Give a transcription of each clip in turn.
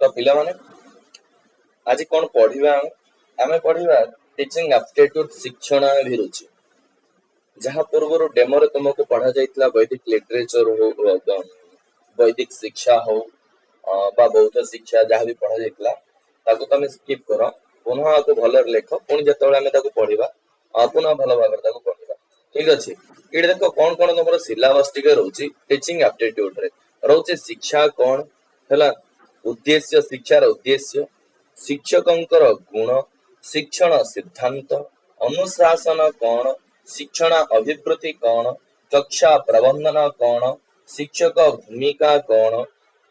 तो पिला माने आज कौन पढ़िबा आमे पढ़िबा टीचिंग एप्टीट्यूड शिक्षण अभिरुचि जहाँ पूर्व डेमो रे तुमको पढ़ा जाइतला वैदिक लिटरेचर हो वैदिक शिक्षा हो बा बौद्ध शिक्षा जहाँ भी पढ़ा जाइतला ताको तमे स्किप करो पुनः आको भलर लेख पुणी जेतेबेले आमे ताको पढ़िबा पुनः भल भाବରେ ताको पढ़िबा ठीक अछि। इडे देखो कोन कोन तमरो सिलेबस टिके रहउची टीचिंग एप्टीट्यूड रे रहउची शिक्षा कोन हला उद्देश्य शिक्षार उद्देश्य शिक्षकंकर गुण शिक्षण सिद्धांत अनुशासन कौन शिक्षण अभिवृद्धि कौन कक्षा प्रबंधन कौन शिक्षक भूमिका कौन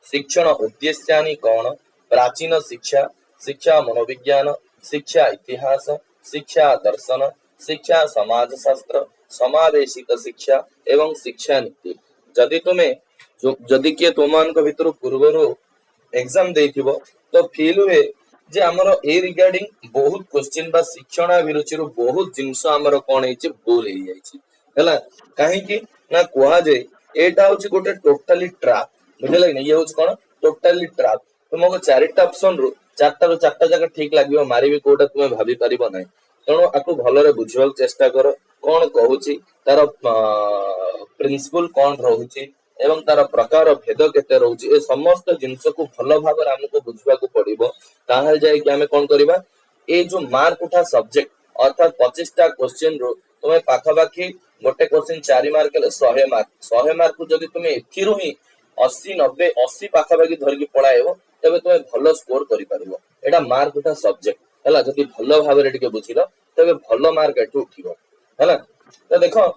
शिक्षण उद्देश्यानि कौन प्राचीन शिक्षा शिक्षा मनोविज्ञान शिक्षा इतिहास शिक्षा दर्शन शिक्षा समाजशास्त्र समावेशिक शिक्षा एवं शिक्षा नीति जदि तुम्हें जदि किए तुमମାନଙ୍କ ଭିତରୁ ପୂର୍ବରୁ एग्जाम ଦେଇଥିବ तो फील हुए जे हमर ए रिगार्डिंग बहुत क्वेश्चन बा शिक्षण अभिरुचि रो बहुत जिंस हमर कोन हेछि भूल हे जाइछि हला काहे कि ना कोहा जे एटा होछि गोटे टोटली ट्रैप बुझले नै ये होछि कोन टोटली ट्रैप तुमको चारिटा ऑप्शन रो चारटा जगह ठीक लागियो मारिबी कोटा तुमे भाबी परिबो नै तणो आकु भलरे बुझिबाक चेष्टा करो कोन कहूछि तार प्रिंसिपल कोन रहउछि एवं तार प्रकार भेद केते रहउछि ए समस्त जिंस को भलो भाबर हमको बुझबा को पड़िबो ताहाल जाय कि हमें कोन करबा ए जो मार्क उठा सब्जेक्ट अर्थात 25 टा क्वेश्चन रो तुमे पाखा बाकी गोटे क्वेश्चन 4 मार्क ले 100 मार्क को जदि तुमे एथिरु ही 80 90 80 पाखा बाकी धर के पढाएबो तबे तुमे भलो स्कोर करि पारिबो एटा मार्क उठा सब्जेक्ट हला जदि भलो भाबरे टिके बुझिलो तबे भलो मार्क एठु उठिबो हला। तो देखो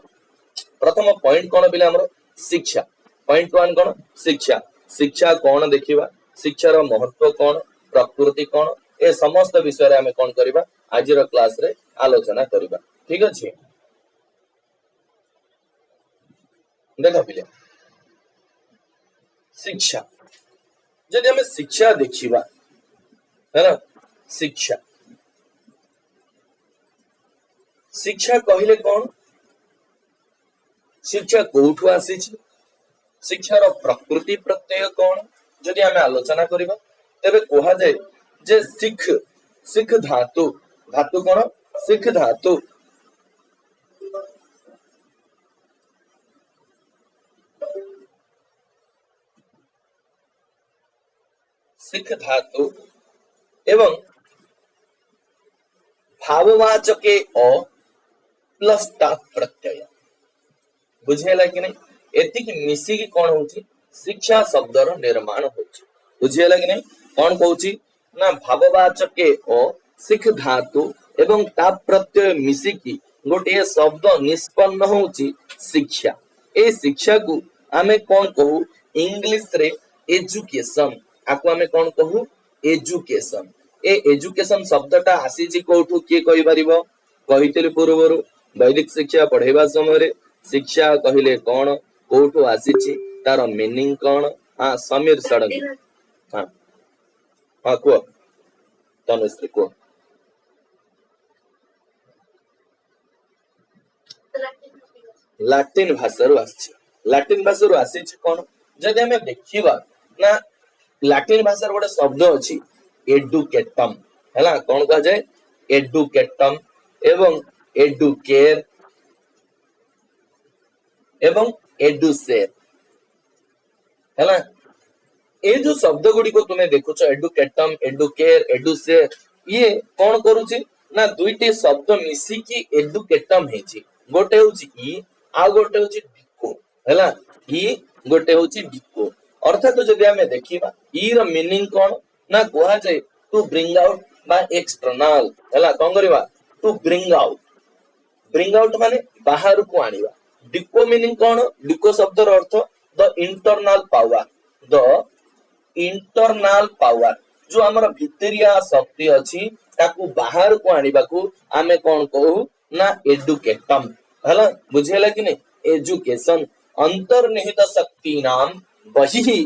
प्रथम पॉइंट कोन बिले हमरो शिक्षा पॉइंट 1 कोन शिक्षा शिक्षा कोन देखिबा शिक्षार महत्व कोन प्रकृति कोन ए समस्त विषय रे हमें कोन करबा आज रो क्लास रे आलोचना करबा ठीक अछि। देखो पिले शिक्षा जदि हमें शिक्षा देखिबा है ना शिक्षा शिक्षा कहिले कोन शिक्षा कोठु आसीछि शिक्षार प्रकृति प्रत्यय कोन जदि हमें आलोचना करबा तबे कोहा जाय जे सिख सिख धातु धातु कोन सिख धातु सिख धातु एवं भाववाचके अ प्लस ता प्रत्यय बुझेला कि नहीं एतिक मिसी की कोन होची शिक्षा शब्दर निर्माण होची बुझेला कि नहीं कोन कहूची ना भाववाचके अ सिख धातु एवं ता प्रत्यय मिसी की गोटे शब्द निष्पन्न होची शिक्षा ए शिक्षा को आमे कोन कहू इंग्लिश रे एजुकेशन आको आमे कोन कहू एजुकेशन ए एजुकेशन शब्दटा आसीची कोठू के कहि परिबो कहितले पूर्वरु वैदिक शिक्षा पढ़ेबा समय रे शिक्षा कहिले कोन कोठू आसीची तार मीनिंग कोन हां समीर सडंगी हां हां को तनुश्री को लाटिन भाषारु आसीची कोन जदि हमें देखिबा ना लाटिन भाषार गोटे शब्द अछि एडुकेटम हैला कोन कह जाय एडुकेटम एवं एडुकेयर एवं एडुसेर हैला ए जो शब्द गुडी को तुमे देखुछ एडुकेटम एडुकेयर एडुसेर ये कोन करूची ना दुईटी शब्द मिसी की एडुकेटम हेची गोटे होची ई आ गोटे होची डिको हैला ई गोटे होची डिको अर्थात जदि हमें देखिबा ई रो मीनिंग कोन ना कोहा जाय to bring out by external हैला कोन करबा टू ब्रिंग आउट माने बाहर को आनिबा डिको मीनिंग कोन डिको शब्द रो अर्थ द इंटरनल पावर जो हमर भितरिया शक्ति अछि ताकू बाहर को आनिबा को आमे कोन कहू ना एडुकेटम हैला बुझेला कि नै एजुकेशन अंतर्निहित शक्ति नाम बहि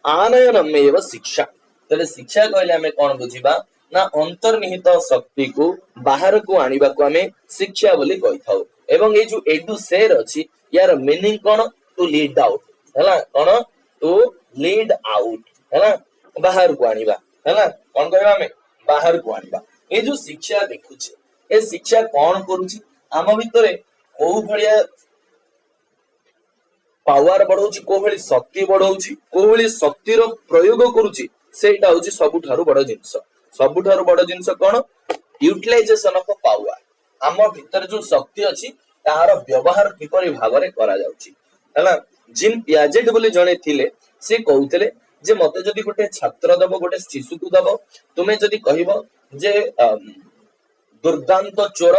आनयनमेव शिक्षा तले शिक्षा कहले हमें कोन बुझिबा ना अंतर्निहित शक्ति को बाहर को आनिबा को हमें शिक्षा बोली कहि थाउ एवं ए जो एडुसेर अछि यार मीनिंग कोन टू लीड आउट हैला कोन टू लीड आउट हैला बाहर को आनिबा ହେଲା କଣ କହିବା ଆମେ ବାହାରକୁ ଆଣିବା। ଏ ଯୋଉ ଶିକ୍ଷା ଦେଖୁଛେ ଏ ଶିକ୍ଷା କଣ କରୁଛି ଆମ ଭିତରେ କୋଉ ଭଳିଆ ପାୱାର ବଢଉଛି, କୋଉ ଭଳି ଶକ୍ତି ବଢଉଛି, କୋଉ ଭଳି ଶକ୍ତିର ପ୍ରୟୋଗ କରୁଛି, ସେଇଟା ହଉଛି ସବୁଠାରୁ ବଡ ଜିନିଷ। ସବୁଠାରୁ ବଡ ଜିନିଷ କଣ ୟୁଟିଲାଇଜେସନ ଅଫ ପାୱାର। ଆମ ଭିତରେ ଯୋଉ ଶକ୍ତି ଅଛି ତାହାର ବ୍ୟବହାର କିପରି ଭାବରେ କରାଯାଉଛି ହେଲା। ଜିନ୍ ପିଆଜେଟ୍ ବୋଲି ଜଣେ ଥିଲେ, ସେ କହୁଥିଲେ ଯେ ମତେ ଯଦି ଗୋଟେ ଛାତ୍ର ଦବ, ଗୋଟେ ଶିଶୁକୁ ଦବ, ତୁମେ ଯଦି କହିବ ଯେ ଦୁର୍ଦାନ୍ତ ଚୋର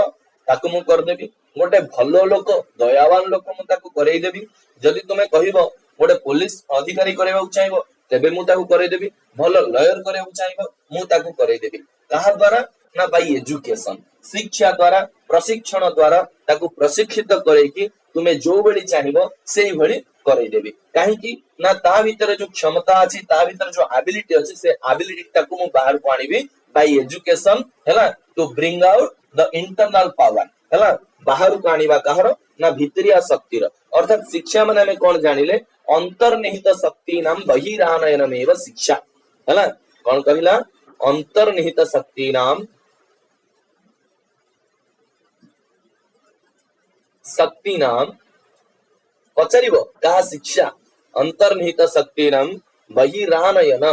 ତାକୁ ମୁଁ କରିଦେବି, ଗୋଟେ ଭଲ ଲୋକ ଦୟାବାନ ଲୋକ ମୁଁ ତାକୁ କରେଇଦେବି, ଯଦି ତୁମେ କହିବ ଗୋଟେ ପୋଲିସ ଅଧିକାରୀ କରିବାକୁ ଚାହିଁବ ତେବେ ମୁଁ ତାକୁ କରେଇଦେବି, ଭଲ ଲୟର କରିବାକୁ ଚାହିଁବ ମୁଁ ତାକୁ କରେଇଦେବି। କାହା ଦ୍ଵାରା ନା ବାଇ ଏଜୁକେସନ, ଶିକ୍ଷା ଦ୍ଵାରା, ପ୍ରଶିକ୍ଷଣ ଦ୍ଵାରା ତାକୁ ପ୍ରଶିକ୍ଷିତ କରେଇକି ତୁମେ ଯୋଉ ଭଳି ଚାହିଁବ ସେଇଭଳି କରେଇଦେବି। କାହିଁକି ନା ତା ଭିତରେ ଯୋଉ କ୍ଷମତା ଅଛି, ତା ଭିତରେ ଯୋଉ ଆବିଲିଟି ଅଛି, ସେ ଆବିଲିଟି ଟାକୁ ମୁଁ ବାହାରକୁ ଆଣିବି ବାଇ ଏଜୁକେସନ ହେଲା, to bring out the internal power ହେଲା। ବାହାରକୁ ଆଣିବା କାହାର ନା ଭିତରିଆ ଶକ୍ତିର। ଅର୍ଥାତ ଶିକ୍ଷା ମାନେ ଆମେ କଣ ଜାଣିଲେ ଅନ୍ତର୍ନିହିତ ଶକ୍ତି ନାମ ବହିରାନୟନମେବ ଶିକ୍ଷା ହେଲା। କଣ କହିଲା ଅନ୍ତର୍ନିହିତ ଶକ୍ତି ନାମ ଶକ୍ତି ନାମ ପଚାରିବ କାହା ଶିକ୍ଷା ଅନ୍ତର୍ନିହିତ ଶକ୍ତି ନାମ ବହିରାନୟନ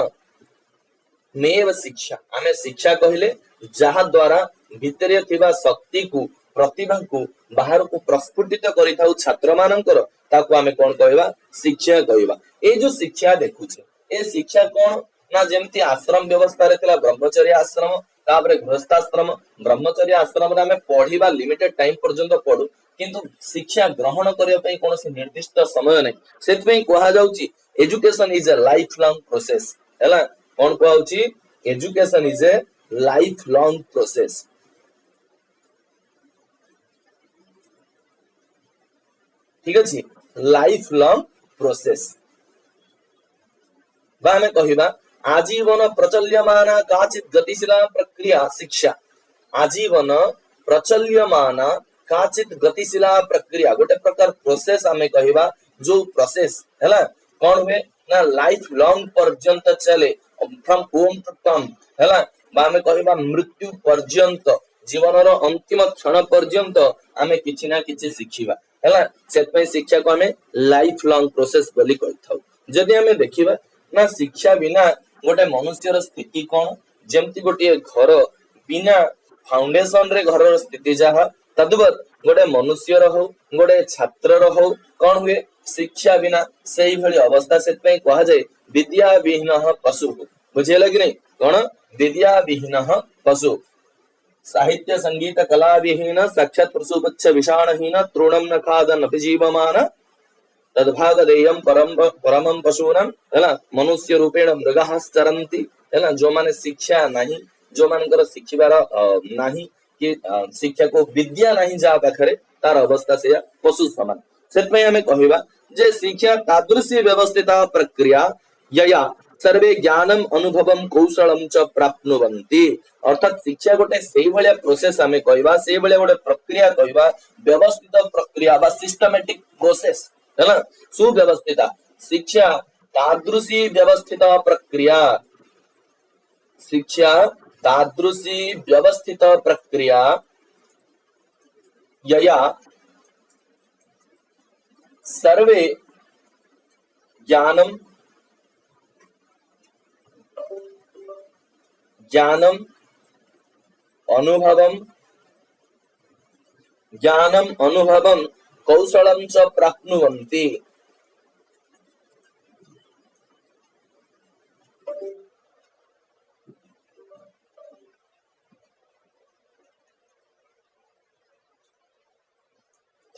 ମେବ ଶିକ୍ଷା। ଆମେ ଶିକ୍ଷା କହିଲେ ଯାହା ଦ୍ଵାରା ଭିତରେ ଥିବା ଶକ୍ତିକୁ ପ୍ରତିଭାକୁ ବାହାରକୁ ପ୍ରସ୍ଫୁଟିତ କରିଥାଉ ଛାତ୍ର ମାନଙ୍କର, ତାକୁ ଆମେ କଣ କହିବା ଶିକ୍ଷା କହିବା। ଏଇ ଯୋଉ ଶିକ୍ଷା ଦେଖୁଛେ ଏ ଶିକ୍ଷା କଣ ନା ଯେମିତି ଆଶ୍ରମ ବ୍ୟବସ୍ଥାରେ ଥିଲା ବ୍ରହ୍ମଚର୍ୟ ଆଶ୍ରମ, ତାପରେ ଗୃହସ୍ଥାଶ୍ରମ। ବ୍ରହ୍ମଚର୍ୟ ଆଶ୍ରମରେ ଆମେ ପଢିବା ଲିମିଟେଡ ଟାଇମ ପର୍ଯ୍ୟନ୍ତ ପଢୁ, କିନ୍ତୁ ଶିକ୍ଷା ଗ୍ରହଣ କରିବା ପାଇଁ କୌଣସି ନିର୍ଦ୍ଦିଷ୍ଟ ସମୟ ନାହିଁ। ସେଥିପାଇଁ କୁହାଯାଉଛି education is a life long process ହେଲା। କଣ କୁହାଯାଉଛି education is a life long process. ଠିକ ଅଛି, ଲାଇଫ ଲଙ୍ଗ ପ୍ରୋସେସ ବା ଆମେ କହିବା ଆଜୀବନ ପ୍ରଚଲ୍ୟମାନା କାଚିତ ଗତିଶୀଳ ପ୍ରକ୍ରିୟା ଶିକ୍ଷା। ଆଜୀବନ ପ୍ରଚଲ୍ୟମାନା କାଚିତ ଗତିଶୀଳ ପ୍ରକ୍ରିୟା, ଗୋଟେ ପ୍ରକାର ପ୍ରୋସେସ ଆମେ କହିବା ଯୋଉ ପ୍ରୋସେସ ହେଲା କଣ ହୁଏ ନା ଲାଇଫ ଲଙ୍ଗ ପର୍ଯ୍ୟନ୍ତ ଚାଲେ, ଫ୍ରମ ଓମ୍ ଟୁ ଟମ୍ ହେଲା, ବା ଆମେ କହିବା ମୃତ୍ୟୁ ପର୍ଯ୍ୟନ୍ତ, ଜୀବନର ଅନ୍ତିମ କ୍ଷଣ ପର୍ଯ୍ୟନ୍ତ ଆମେ କିଛି ନା କିଛି ଶିଖିବା ହେଲା। ସେଥିପାଇଁ ଶିକ୍ଷାକୁ ଆମେ ଲାଇଫ ଲଙ୍ଗ ପ୍ରୋସେସ ବୋଲି କହିଥାଉ। ଯଦି ଆମେ ଦେଖିବା ନା ଶିକ୍ଷା ବିନା ଗୋଟେ ମନୁଷ୍ୟର ସ୍ଥିତି କଣ, ଯେମିତି ଗୋଟିଏ ଘର ବିନା ଫାଉଣ୍ଡେସନ ରେ ଘରର ସ୍ଥିତି ଯାହା, ତଦ୍ବତ ଗୋଟେ ମନୁଷ୍ୟର ହଉ ଗୋଟେ ଛାତ୍ରର ହଉ କଣ ହୁଏ ଶିକ୍ଷା ବିନା ସେଇଭଳି ଅବସ୍ଥା। ସେଥିପାଇଁ କୁହାଯାଏ ବିଦ୍ୟା ବିହୀନ ପଶୁ। ବୁଝିହେଲା କି ନାଇଁ କଣ ବିଦ୍ୟା ବିହୀନ ପଶୁ। ସାହିତ୍ୟ ସଂଗୀତ କଲା ବିହୀନ ସାକ୍ଷାତ ପଶୁପଚ୍ଛ ବିଷାଣହୀନ ତୃଣಂ ନ ଖାଦନ ଅଭିଜୀବମାନ तद्भाग देयम परमम पशूनाम ହେଲା। ମନୁଷ୍ୟ ରୂପେଣ ମୃଗାଃ ଚରନ୍ତି ହେଲା। ଯୋଉମାନେ ଶିକ୍ଷା ନାହିଁ, ଯୋଉମାନଙ୍କର ଶିଖିବାର ନାହିଁ କି ଶିକ୍ଷାକୁ ବିଦ୍ୟା ନାହିଁ ଯାହା ପାଖରେ, ତାର ଅବସ୍ଥା ସେଇଆ ପଶୁ ସମାନ। ସେଥିପାଇଁ ଆମେ କହିବା ଯେ ଶିକ୍ଷା ତାଦୃଶୀ ବ୍ୟବସ୍ଥିତ ପ୍ରକ୍ରିୟା ୟୟା ସର୍ବେ ଜ୍ଞାନମ ଅନୁଭବମ କୌଶଳମ ଚ ପ୍ରାପ୍ନୁବନ୍ତି। ଅର୍ଥାତ ଶିକ୍ଷା ଗୋଟେ ସେଇଭଳିଆ ପ୍ରୋସେସ ଆମେ କହିବା, ସେଇଭଳିଆ ଗୋଟେ ପ୍ରକ୍ରିୟା କହିବା, ବ୍ୟବସ୍ଥିତ ପ୍ରକ୍ରିୟା ବା ସିଷ୍ଟମେଟିକ ପ୍ରୋସେସ ହେଲା, ସୁव्यवस्थित शिक्षा तादृशी व्यवस्थित प्रक्रिया। शिक्षा तादृशी व्यवस्थित प्रक्रिया यया सर्वे ज्ञानम ज्ञानम अनुभवम कौशलम च प्राप्नुवन्ति।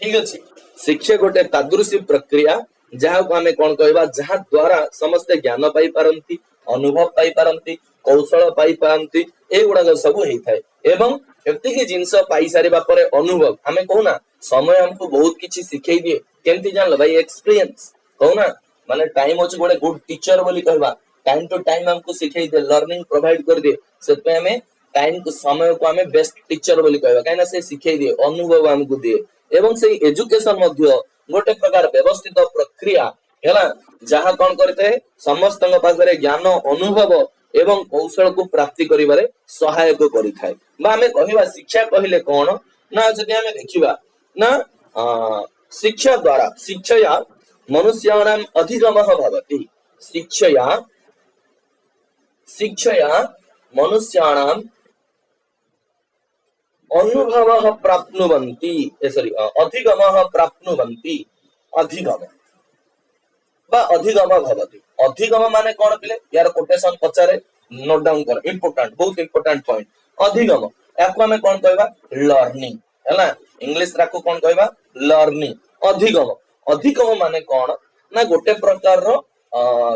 ठीक अच्छे, शिक्षा गोटे तादृशी प्रक्रिया जहाँ को आमे कौन कहबा, जहाँ द्वारा समस्त ज्ञान पाई पारंती, अनुभव पाई पारंती, कौशल पाई पारंती, ए गुडा सब हेई थाए। एवं एतिकी जिंस पाई सारिबा परे अनुभव आमे कहूना समय हमको बहुत किछि सिखै दिए। केमती जानलो भाई एक्सपीरियंस कहूना, माने टाइम होछि गोटे गुड टीचर बोली कहबा, टाइम टू टाइम हमको सिखै दे, लर्निंग प्रोवाइड कर दे। सेतपे हमें टाइम को समय को हमें बेस्ट टीचर बोली कहबा, काइना से सिखै दिए, अनुभव हमको दिए। एवं से एजुकेशन मध्य गोटे प्रकार व्यवस्थित प्रक्रिया हैला, जहाँ कौन करते समस्त पाखरे ज्ञान अनुभव एवं कौशल को प्राप्ति करिबारे सहायक करिथाय बा हमें कहिबा शिक्षा कहिले कोन ना जदि हमें देखिबा ना शिक्षा द्वारा शिक्षया मनुष्याणाम अधिगमः भवति शिक्षया शिक्षया मनुष्याणाम अनुभवः प्राप्नुवन्ति सॉरी अधिगमः प्राप्नुवन्ति अधिगम बा अधिगम भवति अधिगम माने कोन पिले यार कोटेशन पचारे नोट डाउन कर इंपोर्टेंट बहुत इंपोर्टेंट पॉइंट अधिगम याको हमें कोन कहबा लर्निंग हैला इंग्लिश राको कोन कहबा लर्निंग अधिगम अधिगम माने कोन ना गोटे प्रकार रो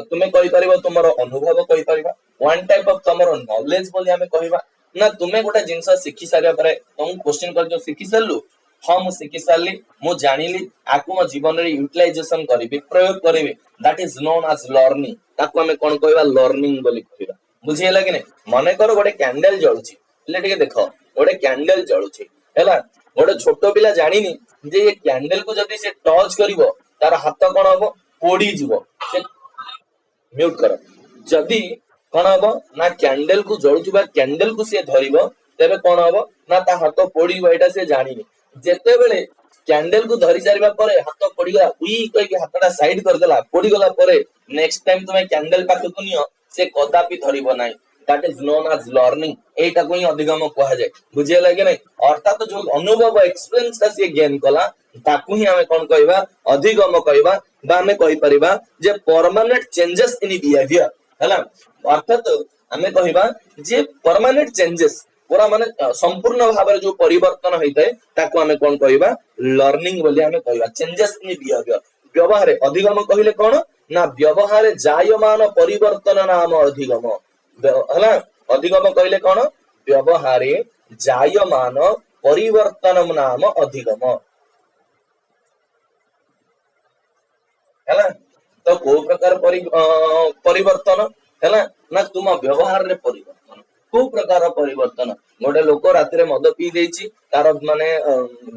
तुमे कहि परिबो तुमरो अनुभव कहि परिबा वन टाइप ऑफ तुमरो नॉलेज बोली हमें कहबा ना तुमे गोटे जिंस शिखि सारिया परे तुम क्वेश्चन कर जो शिखि सरलु हाँ मु शिखि सारली मु जानिली आकु मो जीवन रे यूटिलाइजेशन करिबि प्रयोग करिबि that is known as learning ताकु हमें कोन कहबा लर्निंग बोली कहबा बुझियला कि नै माने करो गोटे कैंडल जळुची ले टिके देखो गोटे कैंडल जळुची हैला गोटे छोटो पिला जानिनी जे ये कैंडल को जदी से टच करिवो तार हाथ कोन हबो पोडी जीवो से म्यूट करो जदी कोन हबो ना कैंडल को जळुचुबा कैंडल को से धरिबो तेबे कोन हबो ना ता हाथ पोडीबो एटा से जानिनी जेते बेले कैंडल को धरी सारिबा परे हाथ पड़ीगला उई कहि के हाथटा साइड कर देला पड़ी गला परे नेक्स्ट टाइम तुमे कैंडल पाखे को नियो से कदापि धरिबो नाही that is known as learning एटा को ही अधिगम कहा जाय बुझिए लागे नै अर्थात जो अनुभव एक्सपीरियंस का से गेन कला ताकू ही हमें कोन कहबा अधिगम कहबा बा हमें कहि परिबा जे परमानेंट चेंजेस इन बिहेवियर हैला अर्थात हमें कहबा जे परमानेंट चेंजेस पूरा माने संपूर्ण भाव जो परिवर्तन होता है ताको हमें कौन कहबा लर्निंग बोली हमें कहबा चेंजेस इन बिहेवियर व्यवहार अधिगम कहिले कोन ना व्यवहार जायमान परिवर्तन नाम अधिगम हला अधिगम कहिले कोन व्यवहार जायमान परिवर्तन नाम अधिगम हला तो को प्रकार परिवर्तन हला ना तुम व्यवहार रे परिवर्तन को प्रकार परिवर्तन गोटे लोक राति मद पी देछि तार माने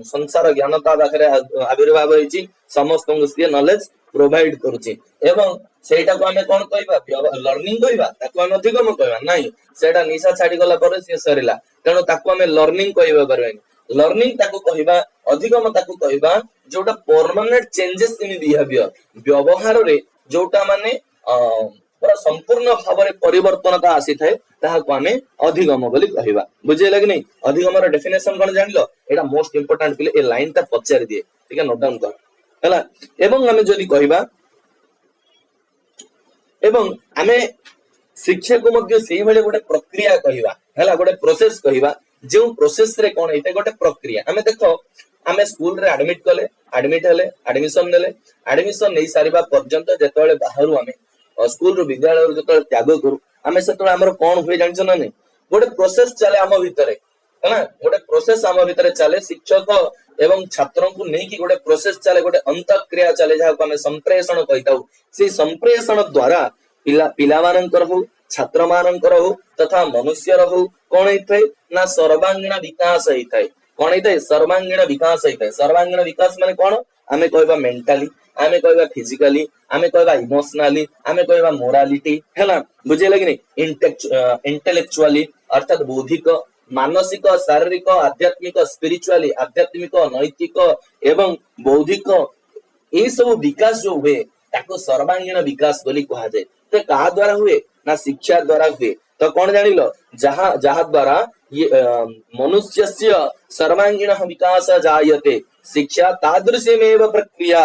संसार ज्ञानता पाखरे आविर्भाव होइछि समस्त सी नॉलेज प्रोवाइड करूछि एवं सेटा को हमें कोन कहबा लर्निंग कहबा ताको हम अधिगम कहबा नाही सेटा निशा छाडी गला पर से सरिला तेनो ताको हमें लर्निंग कहबा परबानी लर्निंग ताको कहबा अधिगम ताको कहबा जोटा परमानेंट चेंजेस इन बिहेवियर व्यवहार रे जोटा माने पूरा संपूर्ण भाव में परिवर्तनता आसी थाए ताहाको हमें अधिगम बोली कहबा बुझे लगे नहीं अधिगम रो डेफिनेशन कोन जानिलो एटा मोस्ट इंपोर्टेंट पिले ए लाइन ता पचारि दिए ठीक है नोट डाउन कर हला एवं हमें जदी कहबा एवं हमें शिक्षा को मध्य सेही भले गोटे प्रक्रिया कहबा हला गोटे प्रोसेस कहबा जे प्रोसेस रे कोन एटा गोटे प्रक्रिया हमें देखो हमें स्कूल रे एडमिट कले एडमिट हले एडमिशन नै सारिबा पर्यंत जेतोले बाहरु हमें स्कूल रो विद्यालय रो जतो त्याग करू हमें सेतो हमर कोन होय जानि ना नै गोटे प्रोसेस चले हम भितरे हैना गोटे प्रोसेस हम भितरे चले शिक्षक एवं छात्रों को नहीं कि गोटे प्रोसेस चले गोटे अंतःक्रिया चले जहा को हमें संप्रेषण कहिताउ से संप्रेषण द्वारा पिला मानकर हो छात्र मानकर हो तथा मनुष्य हो कोन हेतै ना सर्वांगीण विकास हेतै कोन हेतै सर्वांगीण विकास माने कोन हमें कहबा मेंटली आमे कहबा फिजिकली आमे कहबा इमोशनली आमे कहबा मोरालिटी हैला बुझे लगे नहीं इंटेलेक्चुअली अर्थात बौद्धिक मानसिक शारीरिक आध्यात्मिक स्पिरिचुअली आध्यात्मिक नैतिक एवं बौद्धिक ये सब विकास जो हुए ताको सर्वांगीण विकास बोली कहा जाए तो कहा द्वारा हुए ना शिक्षा द्वारा हुए तो कौन जानिलो जहा जहा द्वारा ये मनुष्यस्य सर्वांगीण विकास जायते शिक्षा तादृशीमेव प्रक्रिया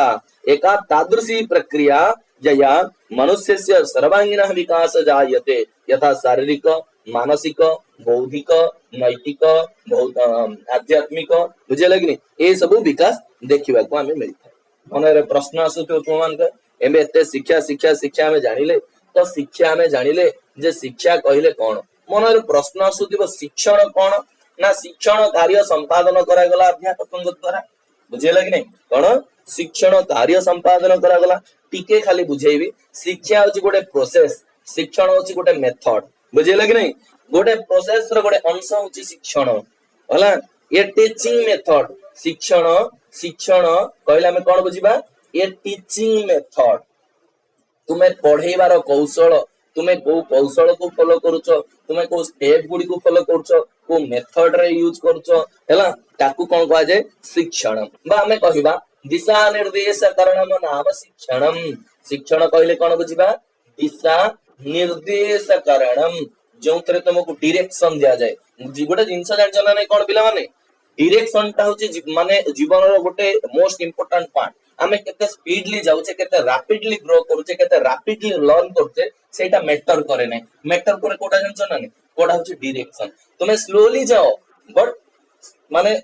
एका तादृशी प्रक्रिया यया मनुष्यस्य सर्वांगीण विकास जायते यथा शारीरिक मानसिक बौद्धिक नैतिक आध्यात्मिक बुझे लगनी ए सब विकास देखिबा को हमें मिलता है मन रे प्रश्न आसुतो तुमान के एबे एते शिक्षा शिक्षा शिक्षा में जानिले तो शिक्षा में जानिले जे शिक्षा कहिले कोन मन रे प्रश्न आसुतिबो शिक्षण कोन ना शिक्षण कार्य संपादन करा गला अध्यापकଙ୍କ द्वारा बुझे लगे नहीं कोन शिक्षण कार्य संपादन करा गला टिके खाली बुझेबी शिक्षा होची गोटे प्रोसेस शिक्षण होची गोटे मेथड बुझे लगे नहीं गोटे प्रोसेस रो गोटे अंश होची शिक्षण होला ये टीचिंग मेथड शिक्षण शिक्षण कहला में कोन बुझिबा ये टीचिंग मेथड तुम्हें पढ़ेबार कौशल तुमे को कौशल को फॉलो करूछ, तुमे को स्टेप गुडी को फॉलो करूछ, को मेथड रे यूज करूछ, हैला ताकू कोन कहा जाय शिक्षण बा हमें कहिबा दिशा निर्देश करणम नाम शिक्षणम। शिक्षण कहले कोन बुझिबा दिशा निर्देश करणम जोंतरे तुमको डायरेक्शन दिया जाय। गोटे जिंस जान ना नहीं कोन पिला माने डायरेक्शन ता होची माने जीवन रो गोटे मोस्ट इंपोर्टेंट पार्ट। आमे केते स्पीडली जाउचे, केते रैपिडली ग्रो करूचे, केते रैपिडली लर्न करूचे सेटा मैटर करे नै। मैटर करे कोटा जान ना नहीं कोटा होची डायरेक्शन। तुमे स्लोली जाओ बट माने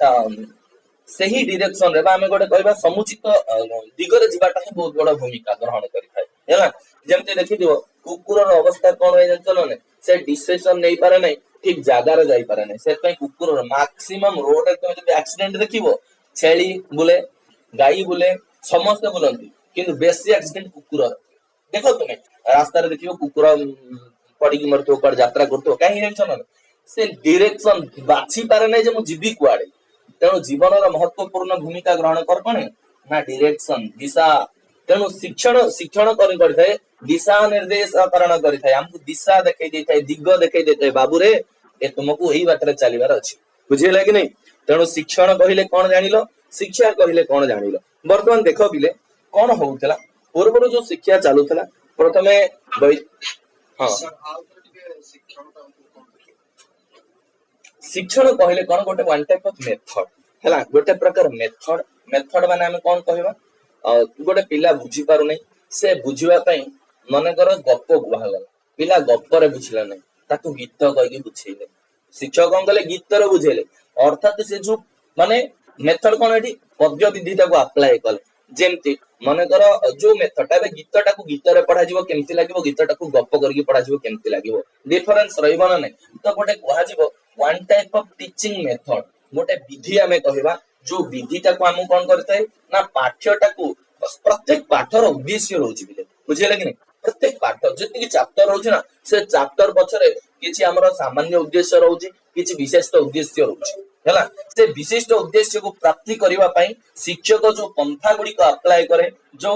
सही डायरेक्शन रे बा आमे गोटे कहबा समुचित दिगरे जीवाटा ही बहुत बड़ भूमिका ग्रहण करि थाए हैला। जेमते देखि दियो कुकुर रो अवस्था कोन होय जान चलो नै से डिसिजन नै पारे नै, ठीक जगह रे जाई पारे नै। से पई कुकुर मैक्सिमम रोड रे तुमे जदि एक्सीडेंट देखिबो छेली बुले गाई बुले समस्त बुलंती किंतु बेसी एक्सीडेंट कुकुर देखो। तुमे रास्ता रे देखिबो कुकुर पड़ी की मरतो पर यात्रा करतो काहे जान चलो से डायरेक्शन बाछि पारे नै जे मु जीवी कुआडे। तेणु जीवन महत्वपूर्ण भूमिका ग्रहण कर कौन ना डायरेक्शन दिशा। तेणु शिक्षण शिक्षण कर दिशा निर्देश करण करिथाय हमको दिशा देखै देथाय, दिग देखै देथाय बाबू रे ए तुमको एही बाटरे चलीबार अछि। बुझिला कि नहीं? तेणु शिक्षण कहिले कोन जानिलो, शिक्षा कहिले कोन जानिलो। वर्तमान देखो बिले कोन होउतला पूर्वरो जो शिक्षा चालुतला प्रथमे हां शिक्षण कहले कोन गोटे वन टाइप ऑफ मेथड हैला। गोटे प्रकार मेथड मेथड माने हम कोन कहबा गोटे पिला बुझी पारु नै से बुझिबा पई मने कर गप गुहागला पिला गप रे बुझिला नै ताकू गीत कहि के बुझेले। शिक्षक कोन गले गीत रे बुझेले अर्थात से जो माने मेथड कोन एठी पद्य विधि ताको अप्लाई कले। जेमति मने कर जो मेथड ता गीतटा को गीत रे पढा जिवो केमति लागिवो, गीतटा को गप करके पढा जिवो केमति लागिवो, डिफरेंस रहिबो ना नै। तो गोटे कहा जिवो one type of teaching method गोटे विधि आमे कहबा जो विधिटा को हम कोन करथाय ना पाठ्यटा को प्रत्येक पाठर उद्देश्य रहउची बिले। बुझिले कि नै? प्रत्येक पाठ जति चैप्टर रहउची ना से चैप्टर पछरे किछि हमर सामान्य उद्देश्य रहउची, किछि विशिष्ट उद्देश्य रहउची हैला। से विशिष्ट उद्देश्य को प्राप्ति करिवा पई शिक्षक जो पंथा गुडी को अप्लाई करे, जो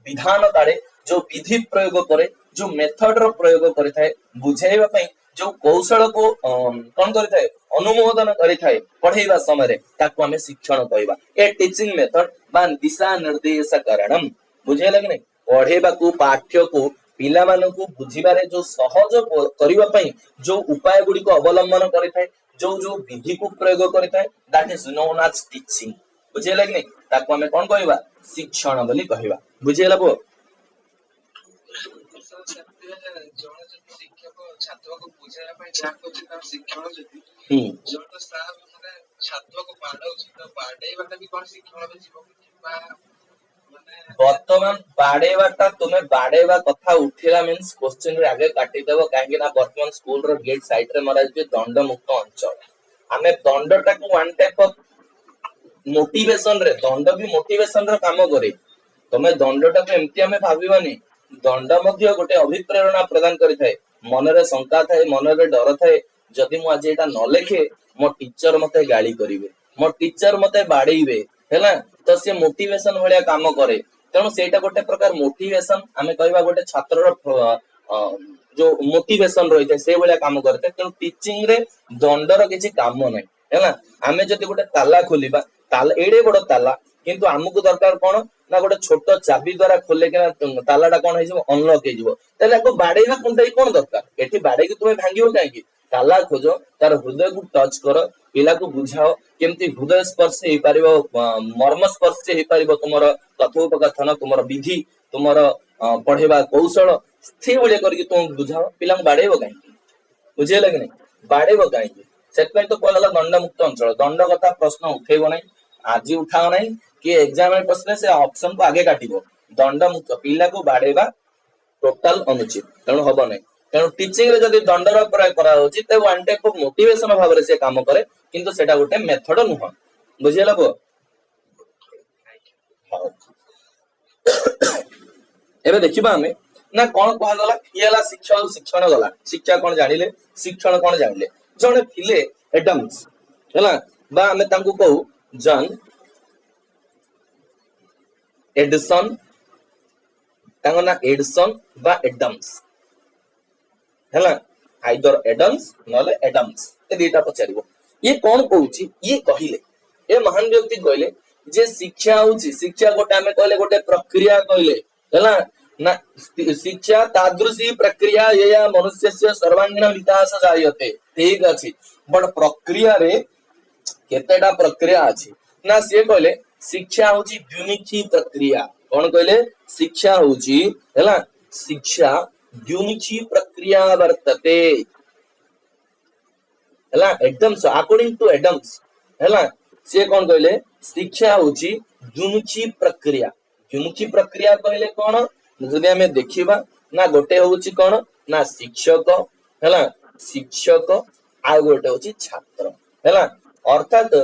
विधान काढे, जो विधि प्रयोग करे, जो मेथड रो प्रयोग करिथाय बुझाइबा पई जो कौशल को कोन करिथाय अनुमोदन करिथाय पढाइबा समय रे ताको हमें शिक्षण कहबा। ए टीचिंग मेथड बा दिशा निर्देश करणम। बुझेला कि नै? पढाइबा को पाठ्य को पिला मानन को बुझिबारे जो सहज करिवा पई जो उपाय गुडी को अवलंबन करिथाय, जो जो विधि को प्रयोग करिथाय that is known as teaching. बुझेला कि नै? ताको हमें कोन कहबा शिक्षण बोली कहबा। बुझेला बो? छात्र को बुझाया पई जा कोछि तार शिक्षण जति जोट साहब माने छात्र को पाडौछि त पाडेबाटा भी कोन शिक्षण बे जीव बा माने वर्तमान पाडेबाटा तुमे बाडेबा कथा उठिला मींस क्वेश्चन रे आगे काटी देबो काहे ना वर्तमान स्कूल रो गेट साइड रे मारा जे दंड मुक्त अंचल हमें दंडटा को वन टाइप ऑफ मोटिवेशन रे दंड भी मोटिवेशन रो काम करे। तुमे दंडटा को एम्ति हमें भाबिबानी दंड मध्य गोटे अभिप्रेरणा प्रदान करिथाय। मनरे शंका थाए, मनरे डर थाए जदि मु आज एटा न लेखे मो टीचर मते गाली करिवे, मो टीचर मते बाडेइबे हैला। तो से मोटिवेशन भलिया काम करे। तेणु सेटा गोटे प्रकार मोटिवेशन आमे कहबा गोटे छात्र रो जो मोटिवेशन रहिथे से भलिया काम करते। तेणु टीचिंग रे दंडर किछि काम नै हैला। आमे जदि गोटे ताला खोलिबा ताला एडे बड़ ताला किंतु हमकु दरकार कोन ना गोटे छोट चाबी द्वारा खोले के तालाटा कोन हे जिवो अनलॉक हे जिवो। ताले को बाडेइबा कोनटाई कोन दरकार एठी बाडे कि तुमे भांगियो काहे कि ताला खोजो तार हृदय को टच करो पिला को बुझाओ केमती हृदय स्पर्श हे पारिबो, मर्म स्पर्श हे पारिबो, तुमरो कथोपकथन तुमरो विधि तुमरो पढेबा कौशल से भलिया करके तुम बुझाओ पिला को बाडेइबो काहे कि। बुझियला कि नै? बाडेइबो काहे कि सेतपय तो कहला दंड मुक्त अंचल दंड कथा प्रश्न उठेबो नै आज उठाओ नै कि एग्जाम में प्रश्न से ऑप्शन को आगे काटिबो दंड मुक्त पिला को बाडेबा टोटल अनुचित तेणु हबो नै। तेणु टीचिंग रे जदि दंडर प्रयोग करा होची ते वन टाइप ऑफ मोटिवेशन भाव रे से काम करे किंतु सेटा गोटे मेथड नुह। बुझियला बो? एबे देखिबा हमें ना कोन कहा गला कियला शिक्षा और शिक्षण गला। शिक्षा कोन जानिले, शिक्षण कोन जानिले। जने थिले एडम्स हैला बा हमें तांको कहू जन एडिसन तांको ना एडिसन बा एडम्स ହେଲା आइदर एडम्स नले एडम्स ए दुईटा पचारिबो ये कौन कहूची ये कहिले ए महान व्यक्ति कहले जे शिक्षा होची शिक्षा गोटे आमे कहले गोटे प्रक्रिया कहले हैला ना शिक्षा तादृशी प्रक्रिया या मनुष्यस्य सर्वांगीण विकास जायते ठीक अछि बट प्रक्रिया रे केतेटा प्रक्रिया अछि ना से कहले शिक्षा होची द्विमुखी प्रक्रिया कौन कहले शिक्षा होची हैला शिक्षा द्विमुखी प्रक्रिया वर्तते हैला एडम्स अकॉर्डिंग टू एडम्स हैला से कौन कहले शिक्षा होची द्विमुखी प्रक्रिया कहले कौन जदि हमें देखिबा ना गोटे होची कौन ना शिक्षक हैला शिक्षक आ गोटे होची छात्र हैला अर्थात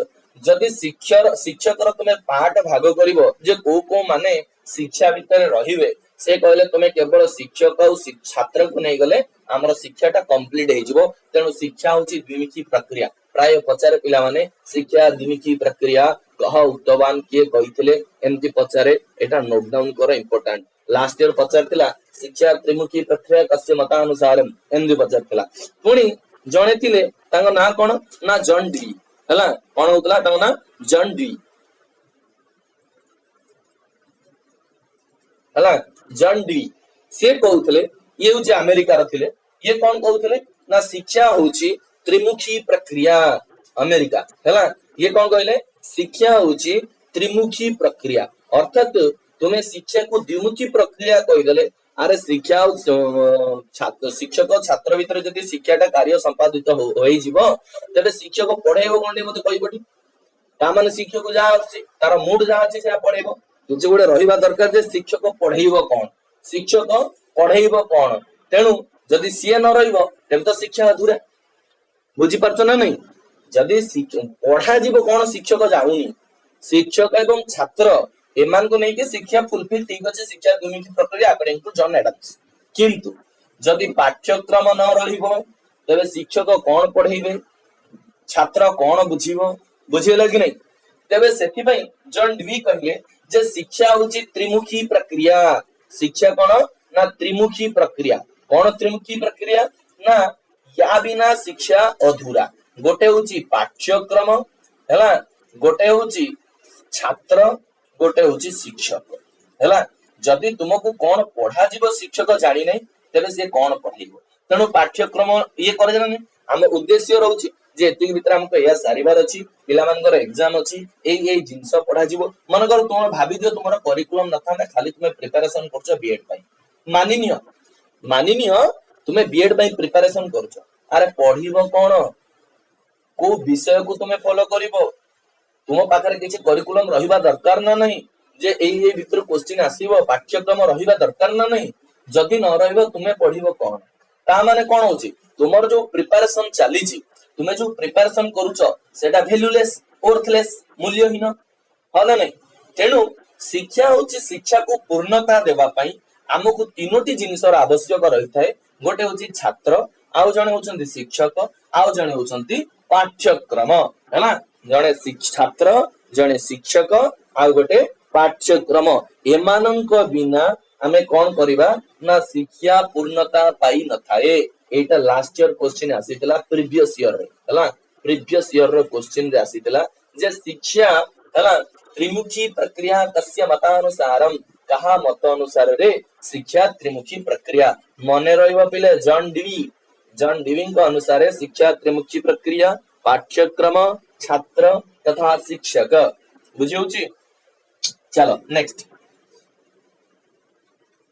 जदि शिक्षक तुम पार्ट भाग करिवो जे को माने शिक्षा भीतर रहिबे से कहले तुम केवल शिक्षक और छात्र को नहीं गले आमर शिक्षाटा कंप्लीट हो तेणु शिक्षा होची द्विमुखी प्रक्रिया प्राय पचारे पिला माने शिक्षा द्विमुखी प्रक्रिया कह उक्तवान किए कहिथिले एमती पचारे एटा नोट डाउन कर इंपोर्टेंट लास्ट ईयर पचारथिला शिक्षा त्रिमुखी प्रक्रिया कस्य मतानुसार एमती पचारथिला पुणी जणे थिले तांको ना कोन ना जॉन डी हला कोन होतला तांको ना जॉन डी हला जॉन डी से कहउथले ये होची अमेरिका र थिले ये कोन कहउथले ना शिक्षा होची त्रिमुखी प्रक्रिया अमेरिका हला ये कोन कहले शिक्षा होची त्रिमुखी प्रक्रिया अर्थात तुम्हें शिक्षा को द्विमुखी प्रक्रिया कहीदेले अरे शिक्षा छात्र शिक्षक छात्र भीतर जदि शिक्षाटा कार्य संपादित होई जीवो तबे शिक्षक पढाइबो कोन मते कहिबटी ता माने शिक्षक जा तार मूड जा अछि से पढाइबो तुझे गोटे रहिबा दरकार जे शिक्षक पढाइबो कोन शिक्षक पढाइबो कोन तेणु जदि सीए न रहिबो तेम तो शिक्षा अधूरा बुझी परछ ना नहीं जदि पढ़ा जीवो कोन शिक्षक जाउनी शिक्षक एवं छात्र एमान को नहीं कि शिक्षा फुलफिल ठीक अछि शिक्षा द्विमुखी प्रक्रिया अकॉर्डिंग टू जॉन एडम्स किंतु जदि पाठ्यक्रम न रहिबो तबे शिक्षक कोन पढाइबे छात्र कोन बुझिबो बुझियला कि नहीं तबे सेति पई जॉन डी कहले जे शिक्षा होची त्रिमुखी प्रक्रिया शिक्षा कोन ना त्रिमुखी प्रक्रिया कोन त्रिमुखी प्रक्रिया ना या बिना शिक्षा अधूरा गोटे होची पाठ्यक्रम हैला गोटे होची छात्र गोटे होची शिक्षक हैला जदि तुमको कोन पढ़ा जीवो शिक्षक जानि नै तबे से कोन पढाइबो तेणु पाठ्यक्रम ये करे जानि हम उद्देश्य रहउची जे एतिक भीतर हमको या सारिबार अछि पिला मानकर एग्जाम अछि एई जिंस पढ़ा जीवो मन कर तुम भाबी दियो तुमरा करिकुलम न था खाली तुम प्रिपरेशन करछो बीएड पई मानिनियो तुम बीएड पई प्रिपरेशन करछो अरे पढिबो कोन को विषय को तुम फॉलो करिवो तुम पाखरे किछि करिकुलम रहिबा दरकार ना नहीं जे एई भीतर क्वेश्चन आसीबो पाठ्यक्रम रहिबा दरकार ना नहीं जदि न रहिबो तुमे पढिबो कोन ता माने कोन होची तुमर जो प्रिपरेशन चाली छी तुमे जो प्रिपरेशन करूछो सेटा वैल्यूलेस वर्थलेस मूल्यहीन होला नहीं तेणु शिक्षा होची शिक्षा को पूर्णता देबा पई हमकु तीनोटी जिनिसर आवश्यक रही थाए गोटे होची छात्र आउ जणे होचंती शिक्षक आउ जणे होचंती पाठ्यक्रम हैला जणे छात्र जणे शिक्षक आउ गोटे पाठ्यक्रम एमानंक बिना हमें कौन करिबा ना शिक्षा पूर्णता पाई न थाए एटा लास्ट ईयर क्वेश्चन आसीतला प्रीवियस ईयर रे हैला प्रीवियस ईयर रो क्वेश्चन रे आसीतला जे शिक्षा हैला त्रिमुखी प्रक्रिया कस्य मतानुसारम कहा मत अनुसार रे शिक्षा त्रिमुखी प्रक्रिया मने रहइबा पिले जॉन डीवी के अनुसार शिक्षा त्रिमुखी प्रक्रिया पाठ्यक्रम छात्र तथा शिक्षक बुझियोची चलो नेक्स्ट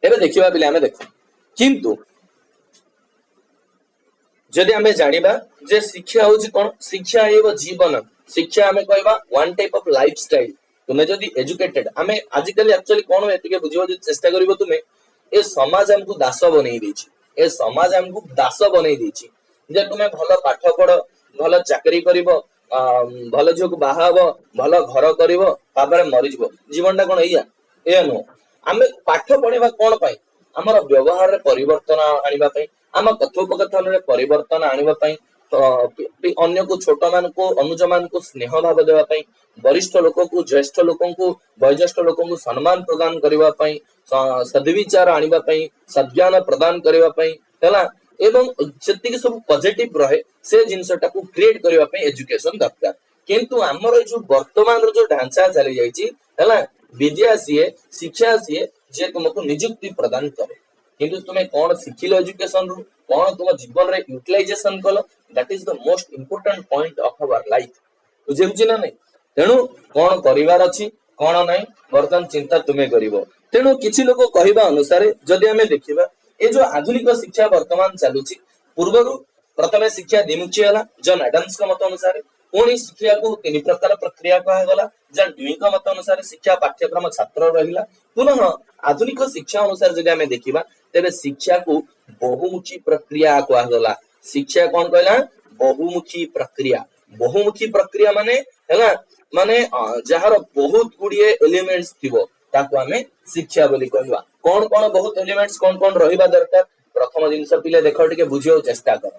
एबे देखिबा पिले हमें देखो किंतु जदि हमें जानिबा जे शिक्षा होची कोन शिक्षा एव जीवन शिक्षा हमें कहबा वन टाइप ऑफ लाइफस्टाइल तुम्हें जदि एजुकेटेड हमें आजिकल एक्चुअली कोन एतिके बुझिबो जे चेष्टा करिवो तुमे ए समाज हमकु दास बनै दैछि ए समाज हमकु दास बनै दैछि जे तुमे भलो पाठ पढ भलो चाकरी करिवो भलो झियो को बाहा हबो भलो घर करिवो तापर मरि जिवो जीवनटा कोन एया ए नो हमें पाठ पढिबा कोन पई हमर व्यवहार रे परिवर्तन आनिबा पई हम कथोपकथन रे परिवर्तन आनिबा पई अन्य को छोट मान को अनुज मान को स्नेह भाव देवा पई वरिष्ठ लोक को ज्येष्ठ लोक को वयोज्येष्ठ लोक को सम्मान प्रदान करबा पई सद्विचार आनिबा पई सज्ञान प्रदान करबा पई हैला एवं जति सब पॉजिटिव रहे से जिनसटा को क्रिएट करबा पे एजुकेशन दरकार किंतु हमर जो वर्तमान रो जो ढांचा चली जाईची हला विद्या सीए शिक्षा सीए जे तुमको नियुक्ति प्रदान करे किंतु तुमे कोन सिखिलो एजुकेशन रो कोन तुम जीवन रे यूटिलाइजेशन कलो that is the most important point of our life बुझे बुझी ना नहीं तेणु कोन परिवार अछि कोन नाही वर्तमान चिंता तुमे करिवो तेणु किछि लोक कहिबा अनुसार जदि हमें देखिबा ए जो आधुनिक शिक्षा वर्तमान चालुची पूर्वरु प्रथमे शिक्षा द्विमुखी हला जन एडम्स का मत अनुसार पुणी शिक्षा को तीन प्रकार प्रक्रिया कहा गला जन ड्यूई का मत अनुसार शिक्षा पाठ्यक्रम छात्र रहिला पुनः आधुनिक शिक्षा अनुसार जदि हमें देखिबा तेबे शिक्षा को बहुमुखी प्रक्रिया कहा गला शिक्षा कोन कहला बहुमुखी प्रक्रिया माने हला माने जहार बहुत गुडिए एलिमेंट्स थिबो ताको हमें शिक्षा बोली कहबा कोन कोन बहुत एलिमेंट्स कोन कोन रहिबा दरकार प्रथम जिंस पिले देखो टिके बुझियो चेष्टा कर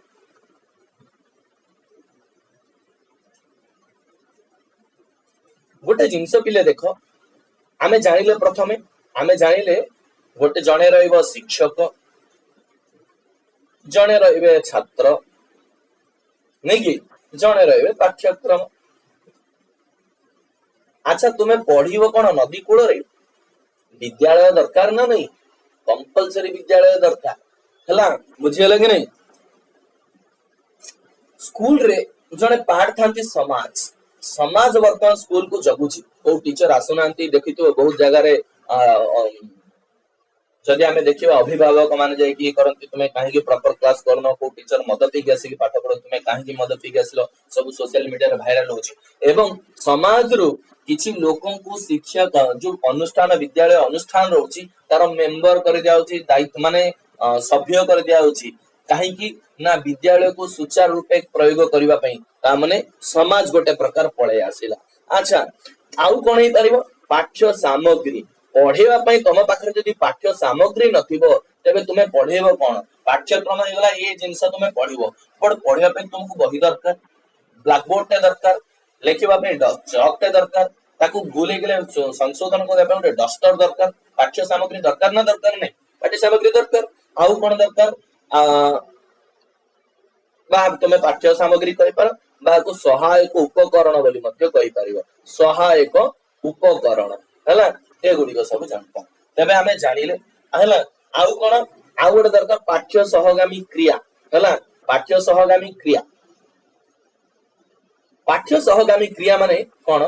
गोटे जिंस पिले देखो आमे जानिले प्रथमे आमे जानिले गोटे जणे रहइबो शिक्षक जणे रहिबे छात्र नहीं कि जणे रहिबे पाठ्यक्रम अच्छा तुम्हें पढ़िबो कोन नदी कूल रे विद्यालय दरकार ना नहीं कंपलसरी विद्यालय दरकार हला बुझियला कि नहीं स्कूल रे जने पाठ थांती समाज समाज वर्तमान स्कूल को जगुची को टीचर आसुनांती देखितो बहुत जगह रे जदि आमे देखिबा अभिभावक माने जाय कि करंती तुमे काहे कि प्रॉपर क्लास करनो को टीचर मदति गेसी कि पाठ पढो तुमे काहे कि मदति गेसलो सब सोशल मीडिया रे वायरल होची एवं समाज रो किछि लोकन को शिक्षा जो अनुष्ठान विद्यालय अनुष्ठान रहउची तार मेंबर कर दियाउची दायित्व माने सभ्य कर दियाउची काहे कि ना विद्यालय को सुचारू रूपे प्रयोग करिवा पई ता माने समाज गोटे प्रकार पळे आसिला अच्छा आउ कोन हे परिबो पाठ्य सामग्री पढ़ेवा पई तम पाखरे जदी पाठ्य सामग्री नथिबो तबे तुमे पढ़ेबो कोन पाठ्यक्रम हेगला ए जिंस तुमे पढ़िबो पर पढ़िया पई तुमको बही दरकार ब्लैक बोर्ड ते दरकार लेखिबा पई चॉक ते दरकार ताकू भूले गेले संशोधन करबा पई ओटे डस्टर दरकार पाठ्य सामग्री दरकार ना दरकार नै पाठ्य सामग्री दरकार आउ कोन दरकार बा तुमे पाठ्य सामग्री कहि पर बा को सहायक उपकरण बोली मध्य कहि परिबो सहायक उपकरण हला ए गुडी को सब जानता तबे हमें जानिले हला आउ कोन आउ गोटे दरकार पाठ्य सहगामी क्रिया हला पाठ्य सहगामी क्रिया माने कोन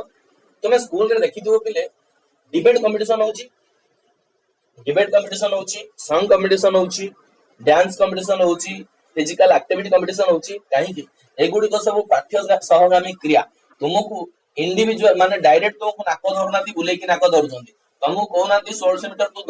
तुमे स्कूल रे देखि दिबो पिले डिबेट कंपटीशन होची सॉन्ग कंपटीशन होची डांस कंपटीशन होची फिजिकल एक्टिविटी कंपटीशन होची काहे कि ए गुडी को सब पाठ्य सहगामी क्रिया तुमको इंडिविजुअल माने डायरेक्ट तुमको नाको धरनाती बुले कि नाको धरजंती तुमको कहनाती 1600 मीटर तू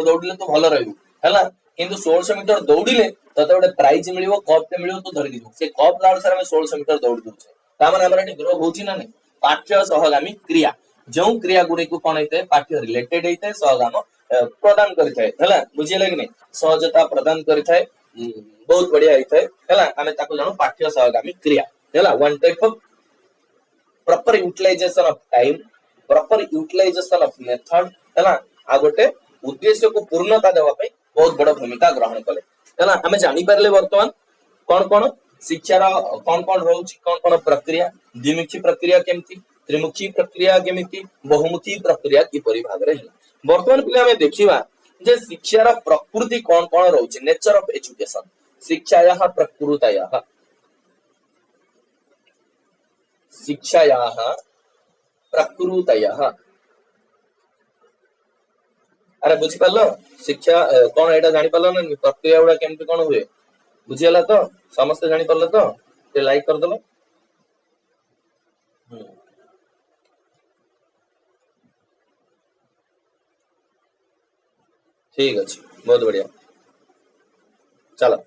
दौड़िले तो भलो रहबो हला किंतु 1600 मीटर दौड़िले तते गोटे प्राइज मिलिबो कप ते मिलिबो तू धरि दिबो से कप लाड़ सर हम 1600 मीटर दौड़ दोछे ता माने हमरा एटी ग्रो होची ना नै पाठ्य सहगामी क्रिया जो क्रिया गुडी को कोन हेते पाठ्य रिलेटेड हेते सहगाम प्रदान करिथाय हला बुझिले कि नै सहजता प्रदान करिथाय बहुत बढ़िया हेते हला हमें ताको जानो पाठ्य सहगामी क्रिया हला one type of proper utilization of time proper utilization of method हला आ गोटे उद्देश्य को पूर्णता देवा पई बहुत बड़ भूमिका ग्रहण कले हला हमें जानि परले वर्तमान कोन कोन शिक्षा रा कोन कोन रहउची कोन कोन प्रक्रिया द्विमुखी प्रक्रिया केमती त्रिमुखी प्रक्रिया केमती बहुमुखी प्रक्रिया की परि भाग रे वर्तमान पिले हमें देखिबा जे शिक्षा रा प्रकृति कोन कोन रहउची नेचर ऑफ एजुकेशन शिक्षायाः प्रकृतयाः शिक्षायाः प्रकृतयाः अरे बुझी पालो शिक्षा कोन एटा जानि पालो न प्रक्रिया उडा केमति कोन हुए बुझियला तो समस्त जानि पालो तो ते लाइक कर दलो ठीक अछि बहुत बढ़िया चलो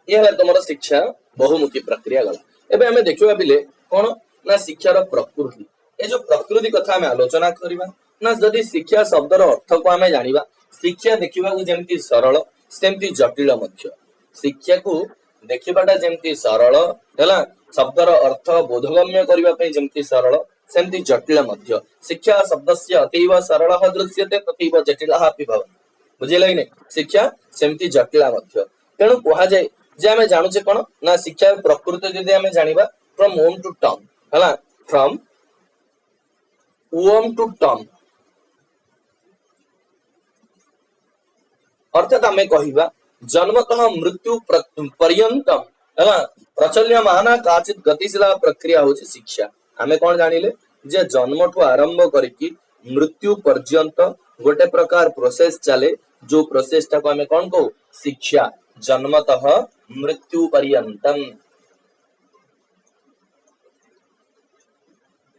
ये है तुम शिक्षा बहुमुखी प्रक्रिया गला एबे हमें देखिबा बिले कोन ना शिक्षार प्रकृति ए जो प्रकृति कथा हमें आलोचना करबा ना जदि शिक्षा शब्दर अर्थ को हमें जानिबा शिक्षा देखा जमी सरल सेमती जटिल मध्य शिक्षा को देखा जमी सरल है शब्दर अर्थ बोधगम्य करने जमी सरल सेमती जटिल मध्य शिक्षा शब्द से अतीव सरल दृश्यते तथैव जटिल बुझेगा कि नहीं शिक्षा सेमती जटिल मध्य तेणु कह जाए जे आम जानूचे कौन ना शिक्षा प्रकृति जदि आम जाना फ्रॉम ओम टू टर्म है फ्रॉम ओम टू टर्म अर्थात आम कह जन्मतः मृत्यु पर्यंतम है प्रचल्यमान काचित गतिशीला प्रक्रिया हूँ शिक्षा आम कौन जानिले जे जन्म ठू आरंभ करिकी मृत्यु पर्यंत गोटे प्रकार प्रोसेस चले जो प्रोसेस टाको आम कौन कहू शिक्षा जन्मतः मृत्यु पर्यंतम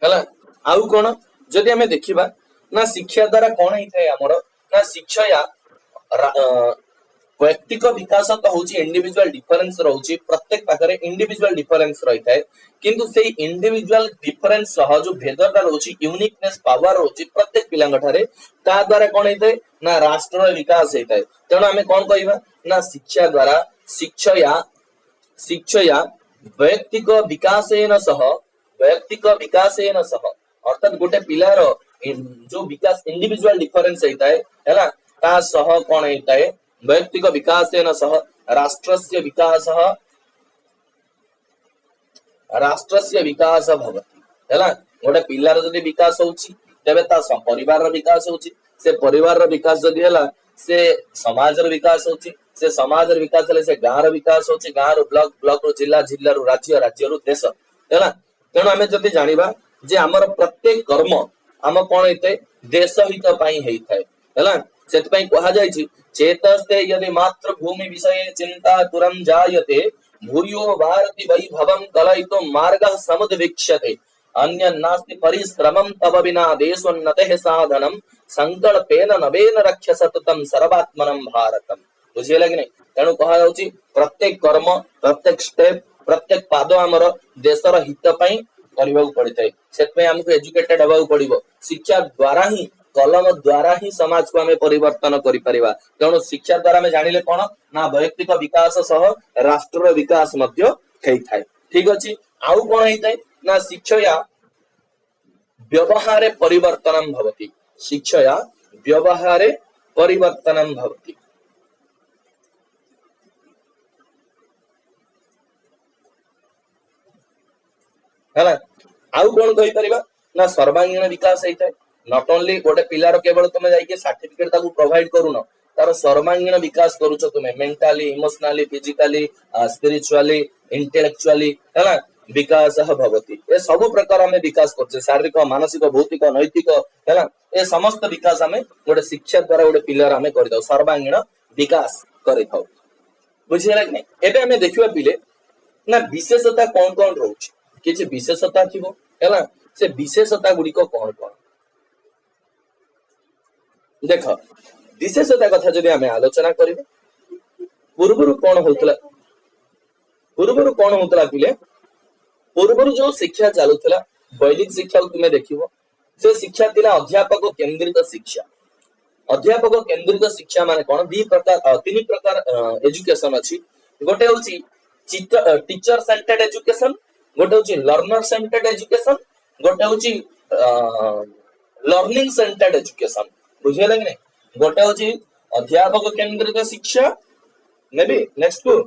है आउ कौन जदि आम देखा ना शिक्षा द्वारा कौन होता है आमर ना शिक्षा या वैयक्तिक विकास तो हूँ इंडिविजुअल डिफरेन्स रोचे प्रत्येक पाखे इंडिविजुअल डिफरेन्स रही है किंतु से इंडिविजुअल डिफरेन्स जो भेदटा रोचे यूनिकनेस पावर रोचे प्रत्येक पिलांठारे ता द्वारा कौन होता है ना राष्ट्र विकास होता है तेणु आम कौन कहवा ना शिक्षा द्वारा शिक्षया वैयक्तिक विकासेन सह अर्थात गोटे पिलार जो विकास इंडिविजुअल डिफरेन्स होता है ता सह कौन होता है वैयक्तिक विकासेन सह राष्ट्रस्य विकास भवति हैला गोटे पिलार जदि विकास होउची तबे ता परिवार विकास होउची से परिवार विकास जदि हैला से समाज विकास होउची से समाज विकास हेले से गाँव विकास होउची गाँव ब्लॉक ब्लॉक जिला जिला राज्य राज्य देश हैला तेणु आम जदि जानिबा जे हमर प्रत्येक कर्म आम कौन होते देश हित पई हेइथाय हैला सेत पई कहा जायछि चेतस्ते यदि मात्र भूमि विषये चिंता तुरं जायते भूयो भारति वैभवं कलयितुं मार्गः समुद्वीक्ष्यते अन्य नास्ति परिश्रमं तव विना देशोन्नतेः साधनं संकल्पेन नवेन रक्ष्य सततं सर्वात्मनं भारतम बुझियला कि नहीं तेणु कहा जाउछि प्रत्येक कर्म प्रत्येक स्टेप प्रत्येक पाद आमर देशर हित पई करबाक पड़िଥାଏ सेतपई हमको एजुकेटेड हेबाक पड़िबो शिक्षा द्वारा ही कलम द्वारा ही समाज को आम परिवर्तन करिपरिबा तेणु शिक्षा द्वारा आम जानिले कोन ना वैयक्तिक विकास सह राष्ट्र विकास मध्य हेइथाय ठीक अछि आउ कोन हेइथाय ना शिक्षया व्यवहारे परिवर्तनम भवति शिक्षया व्यवहारे परिवर्तनम भवति है आउ कौन कहि परिबा ना सर्वांगीण विकास होता है नॉट ओनली गोटे पिलार केवल तुम जाइए सर्टिफिकेट ताकू प्रोवाइड करूनो तार सर्वांगीण विकास करूछ तुमे mentally emotionally physically spiritually intellectually है विकास भवति ए सब प्रकार हमें विकास करछे शारीरिक मानसिक भौतिक नैतिक है ए समस्त विकास हमें गोटे शिक्षा द्वारा गोटे पिलार हमें कर सर्वांगीण विकास करि थाउ बुझिला कि नहीं एबे हमें देखिबा पिले ना विशेषता कौन कौन रहउछ किछि विशेषता थिबो हैला से विशेषता गुडी को कौन कौन देख विशेषता कथा जदि आमे आलोचना करिबे पूर्वरु कोन होतला पिले पूर्वरु जो शिक्षा चालुतला वैदिक शिक्षा तुमे देखिबो से शिक्षा थिला अध्यापक केंद्रित शिक्षा माने कोन तीन प्रकार एजुकेशन अछि गोटे होची टीचर सेंटर्ड एजुकेशन गोटे होची लर्नर सेंटर्ड एजुकेशन गोटे होची लर्निंग सेंटर्ड एजुकेशन बुझियला कि नहीं गोटे होची अध्यापक केंद्रित शिक्षा नेबी नेक्स्ट को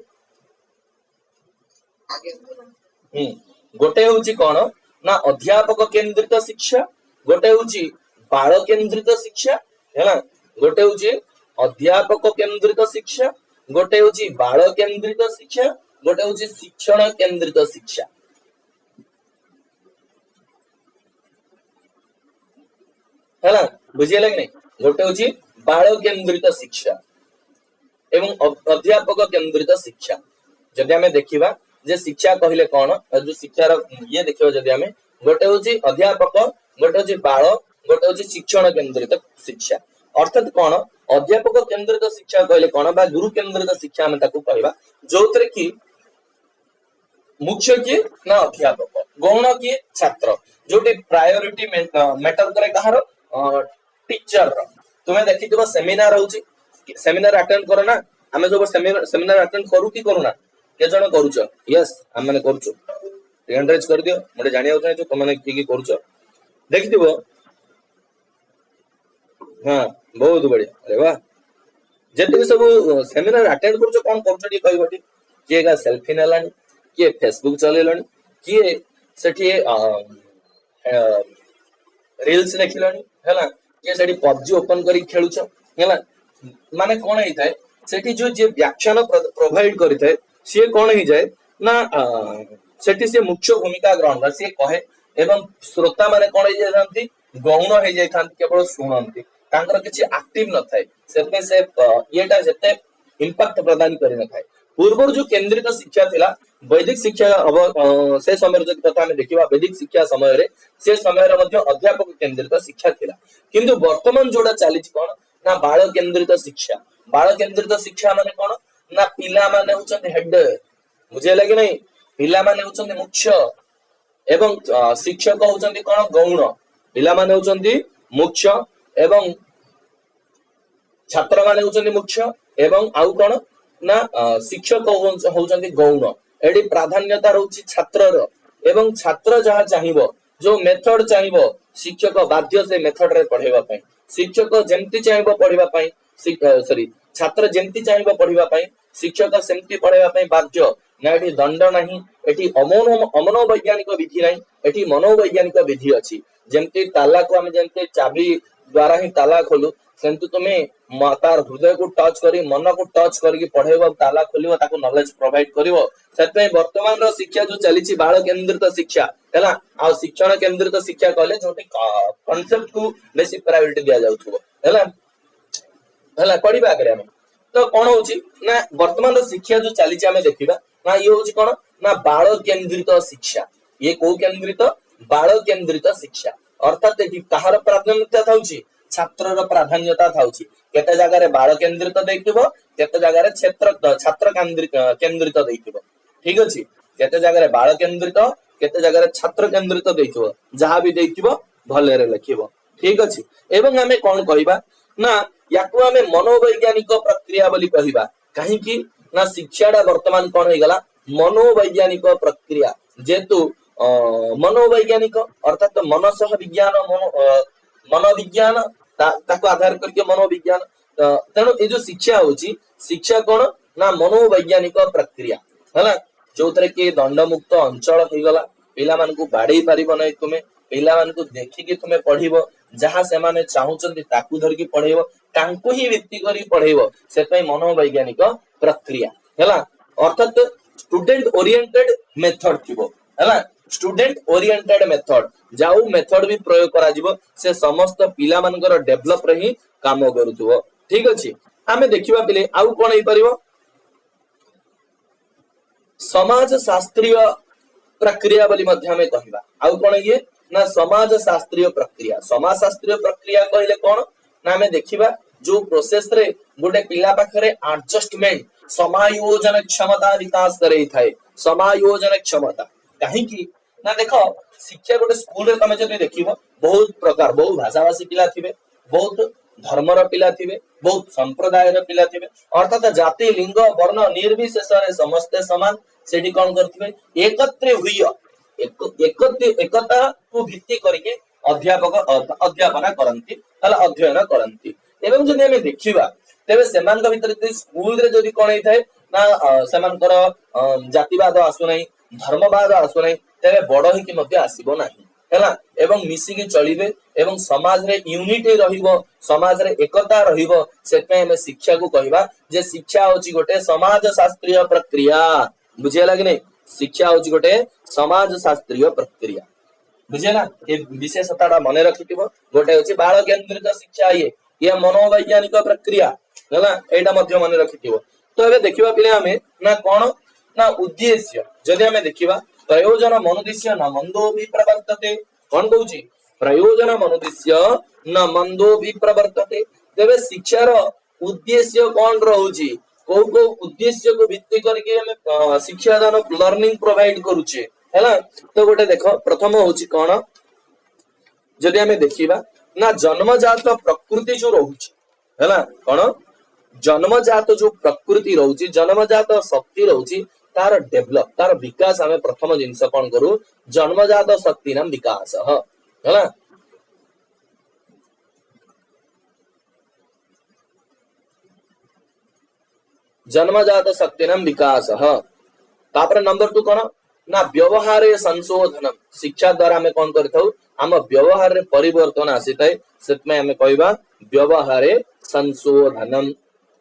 गोटे होची कोन ना अध्यापक केंद्रित शिक्षा गोटे होची बाल केंद्रित शिक्षा हैला गोटे होची अध्यापक केंद्रित शिक्षा गोटे होची बाल केंद्रित शिक्षा गोटे होची शिक्षण केंद्रित शिक्षा है बुझियला कि नहीं गोटे होची बाल केंद्रित शिक्षा एवं अध्यापक केंद्रित शिक्षा जदि हमें देखिबा जे शिक्षा कहिले कोन जो शिक्षार ये देखिबा जदि हमें गोटे होची अध्यापक गोटे होची बाल गोटे होची शिक्षण केंद्रित शिक्षा अर्थात कोन अध्यापक केंद्रित शिक्षा कहिले कोन बा गुरु केंद्रित शिक्षा हमें ताकू कहबा जोतरे कि मुख्य किए ना अध्यापक गौण किए छात्र जोटी प्रायोरिटी मैटर करे कहार टीचर तुम्हें देखि सेमिनार होची सेमिनार अटेंड करो ना आमे जो सेमिनार अटेंड करू कि करू ना के जण करूछ यस हम माने करूछ एंड्रेज कर दियो मते जानिया चाहे जो तुम माने की करूछ देखिथिबो हां बहुत बढ़िया अरे वाह जति सब सेमिनार अटेंड करूछ कोन करूछ टी कहबटी किए का सेल्फी नेलानी किए फेसबुक चलेलानी किए सेठी रील्स देखिलानी हैला किए सेठी पबजी ओपन करी खेलुछ हैला माने कोन हेइ थाए सेठी जो जे व्याख्यान प्रोवाइड करि थाए से कोन हेइ जाय ना सेठी से मुख्य भूमिका ग्रहण कर से कहे एवं श्रोता माने कोन हेइ जाथांती गौण हेइ जाथांती केवल सुनंती तांकर किछि एक्टिव न थाए सेते से येटा जते इंपैक्ट प्रदान करि न थाए पूर्व जो केंद्रित शिक्षा थिला वैदिक शिक्षा से समय जो कथा हम देखिबा वैदिक शिक्षा समय रे से समय रे मध्ये अध्यापक केंद्रित शिक्षा थिला किंतु वर्तमान जोडा चली कोन ना बाल केंद्रित शिक्षा माने कोन ना पिला माने होचन हेड मुझे लगे नहीं पिला माने होचन मुख्य एवं शिक्षक होचन कोन गौण पिला माने होचन मुख्य एवं छात्र माने होचन मुख्य एवं आउ कोन ना शिक्षक होचन गौण एडी प्राधान्यता रहउची छात्रर एवं छात्र जहा चाहिबो जो मेथड चाहिबो शिक्षक बाध्य से मेथड रे पढेबा पई शिक्षक जेंति चाहिबो पढिबा पई सॉरी छात्र जेंति चाहिबो पढिबा पई शिक्षक सेंति पढेबा पई बाध्य ना एठी दंड नाही एठी अमनोवैज्ञानिक विधि नाही एठी मनोवैज्ञानिक विधि अछि जेंति ताला को हम जेंति चाबी द्वारा ही ताला खोलु सेंतु तुमे तार हृदय को टच करी मन को टच करके पढेबो ताला खोलिबो ताको नॉलेज प्रोवाइड करिवो सेतै वर्तमान रो शिक्षा जो चलीछि बाल केंद्रित शिक्षा हैला आ शिक्षण केंद्रित शिक्षा कहले जोटी कांसेप्ट को बेसी प्रायोरिटी दिया जाउथबो हैला हैला पढिबा करे हम तो कोन होछि ना वर्तमान रो शिक्षा जो चलीछि हमें देखिबा ना ये होछि कोन ना बाल केंद्रित शिक्षा ये को केंद्रित बाल केंद्रित शिक्षा अर्थात एठी कहार प्राधान्यता थाउछि छात्रर प्राधान्यता थाउछि केते जगह रे बाल केंद्रित देखिबो केते जगह रे छात्र केंद्रित देखिबो ठीक अछि केते जगह रे बाल केंद्रित केते जगह रे छात्र केंद्रित देखिबो जहां भी देखिबो भले रे लिखिबो ठीक अछि एवं हमें कोन कहिबा ना याकु हमें मनोवैज्ञानिक प्रक्रिया बोली कहिबा काहे कि ना शिक्षाडा वर्तमान कोन हे गला मनोवैज्ञानिक प्रक्रिया जेतु मनोवैज्ञानिक अर्थात मनसह विज्ञान मनोविज्ञान ताको आधार करके मनोविज्ञान तेणु ए जो शिक्षा होची शिक्षा कोन ना मनोवैज्ञानिक प्रक्रिया हला जोतरे के दंडमुक्त अंचल हे गला पिला मान को बाडई पारिबो नै तुमे पिला मान को देखि के तुमे पढिबो जहां से माने चाहुचंती ताकू धर के पढेबो तांको ही व्यक्ति करी पढेबो से पई मनोवैज्ञानिक प्रक्रिया हला अर्थात स्टूडेंट ओरिएंटेड मेथड थिबो हला स्टूडेंट ओरिएंटेड मेथड जाऊ मेथड भी प्रयोग करा जिवो से समस्त पिला मानकर डेवलप रे ही काम करूथबो ठीक अछि हमें देखिबा पिले आउ कोन हे परिबो समाज शास्त्रीय प्रक्रिया बोली मध्य हमें कहिबा आउ कोन ये ना समाज शास्त्रीय प्रक्रिया कहले कोन ना हमें देखिबा जो प्रोसेस रे गोटे पिला पाखरे एडजस्टमेंट समायोजन क्षमता विकास करे थाए समायोजन क्षमता काहे कि ना देखो शिक्षा गोटे स्कूल रे तमे जदी देखिबो बहुत प्रकार बहुत भाषाभाषी पिला थिबे बहुत धर्मर पिला थिबे बहुत संप्रदाय रे पिला थिबे अर्थात जाति लिंग वर्ण निर्विशेष रे समस्त समान सेठी कोन करथिबे एकत्रित हुइयो एकता को भित्ति करके अध्यापना करंती हला अध्ययन करंती एवं जदि हमें देखिबा तेबे सेमान का भीतर स्कूल रे जदि कोन हेइ थाए ना सेमान कर जातिवाद आसु नै धर्मवाद आसु नै तेबे बड़ ही कि मध्य आसीबो नाही हैला एवं मिसी के चलिबे एवं समाज रे यूनिटी रहिबो समाज रे एकता रहिबो सेते हमें शिक्षा को कहिबा जे शिक्षा होची गोटे समाज शास्त्रीय प्रक्रिया बुझे लागे नै शिक्षा होची गोटे समाज शास्त्रीय प्रक्रिया बुझे ना ए विशेषताडा मने रखितिबो गोटे होची बाल केंद्रित शिक्षा ये मनोवैज्ञानिक प्रक्रिया हैला एटा मध्य मने रखितिबो तो एबे देखिबा पिले हमें ना कोन ना उद्देश्य जदि हमें देखिबा प्रयोजन मनुद्देश्य न मंदो भी प्रवर्तते कौन कहूची प्रयोजन मनुद्देश्य न मंदो भी प्रवर्तते तेबे शिक्षार उद्देश्य कौन रहउची को उद्देश्य को भित्ति करके हम शिक्षा दान लर्निंग प्रोवाइड करूचे हैला तो गोटे देखो प्रथम होची कोन जदि हमें देखिबा ना जन्मजात प्रकृति जो रहउची हैला कोन जन्मजात जो प्रकृति रोची जन्मजात शक्ति रोची तार डेभलप तार विकास आम प्रथम जिनस कौन करू जन्मजात शक्ति नाम विकास है जन्मजात शक्ति नाम विकास तापर नंबर 2 कौन ना व्यवहार संशोधन शिक्षा द्वारा आम कौन कर आम व्यवहार परिवर्तन आसी थाए आम कहवा व्यवहार संशोधनम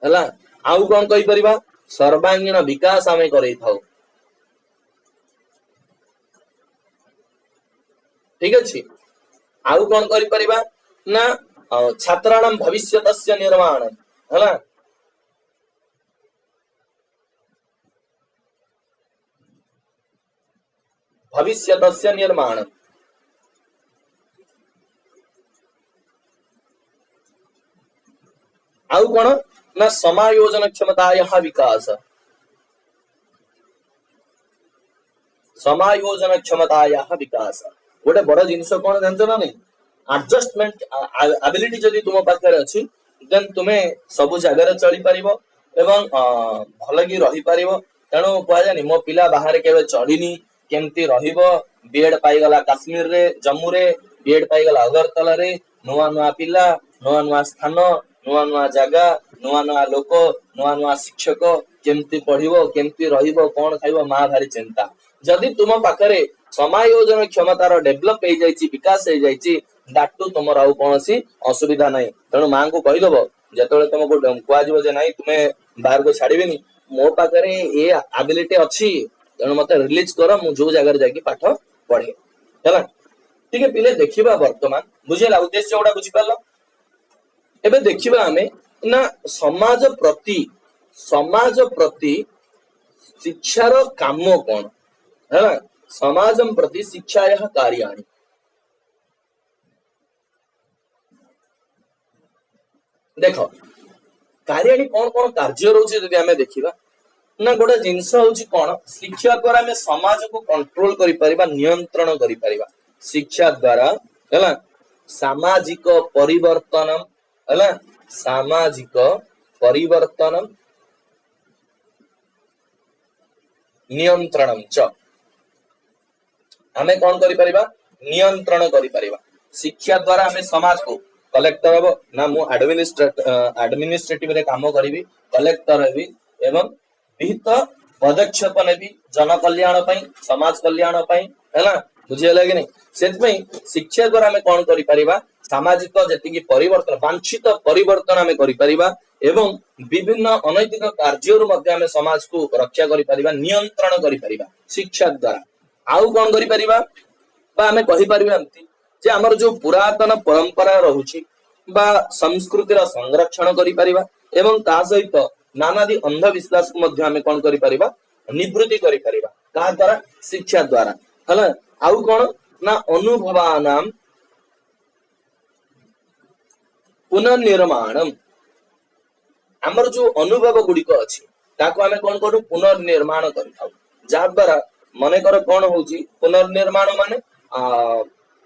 है आउ कौन कही परिबा सर्वांगीण विकास आम कर ठीक अच्छे आउ कौन करि परिबा ना छात्राणाम भविष्यतस्य निर्माण है भविष्यतस्य निर्माण आउ कौन ना समायोजन क्षमतायाः विकास समायोजन क्षमतायाः विकास गोटे बड़ जिनस कौन जानछ ना नहीं एडजस्टमेंट एबिलिटी जदि तुम पाखरे अछि देन तुमे सब जगह चली पारिबो एवं भल कि रही पारिबो तेणु कह जानी मो पिला बाहर केबे चढ़ीनी केमती रहिबो बीएड पाइगला काश्मीर रे जम्मू रे बीएड पाइगला अगरतला रे नुआ नुआ पिला नुआ नुआ स्थान नुआ नुआ जगह नुआ नुआ लोक नुआ नुआ शिक्षक केमती पढ़िबो केमती रहिबो कोन खाइबो मा भारी चिंता जदि तुम पाखरे समायोजन क्षमतार डेभलप हो जाइछि विकास हो जाइछि दाटू तुमर आउ कोनसी असुविधा नहीं तेणु मां को कहि दबो जेतोले तुमको कुआ जिवो जे नहीं तुमे बाहर को छाड़ीबेनी मो पाखरे ए एबिलिटी अछि तेणु मत रिलीज कर मु जो जगह जाके पाठ पढ़े है ठीक है पिले देखिबा वर्तमान बुझेला उद्देश्य ओडा बुझी पालो एबे देखिबा हमें ना समाज प्रति शिक्षार काम कौन है समाज प्रति शिक्षा कार्याणि देख कार्याणि कौन कौन कार्य रोचे जदि आमे देखिबा ना गोटे जिनस होची कौन शिक्षा द्वारा आमे समाज को कंट्रोल करि परिबा नियंत्रण करि परिबा शिक्षा द्वारा हैला सामाजिक परिवर्तन हैला सामाजिक परिवर्तन नियंत्रणम च आमे कौन करि परिबा नियंत्रण करि परिबा शिक्षा द्वारा आमे समाज को कलेक्टर हबो ना मु एडमिनिस्ट्रेटिव रे काम करिवि कलेक्टर हेबी एवं विहित पदक्षेप नेबी जन कल्याण पई समाज कल्याण पई हैला बुझियला कि नहीं सेतपई शिक्षा द्वारा हमें कौन करि परिबा सामाजिक जति परिवर्तन वांछित परिवर्तन हमें करि परिबा एवं विभिन्न अनैतिक कार्यों मध्य हमें समाज को रक्षा करि परिबा नियंत्रण करि परिबा शिक्षा द्वारा आउ कौन करि परिबा बा हमें कहि परिबा एमती जे हमर जो पुरातन परंपरा रहुची बा संस्कृतिर संरक्षण करि परिबा एवं ता सहित नानादि अंधविश्वास को मध्य हमें कौन करि परिबा निवृत्ति करि परिबा का द्वारा शिक्षा द्वारा हला आउ कौन ना अनुभवानाम पुनर्निर्माणम हमर जो अनुभव गुड़िक अछि ताको हमें कौन करू पुनर्निर्माण करिथाउ जा द्वारा मने कर कौन होउची पुनर्निर्माण माने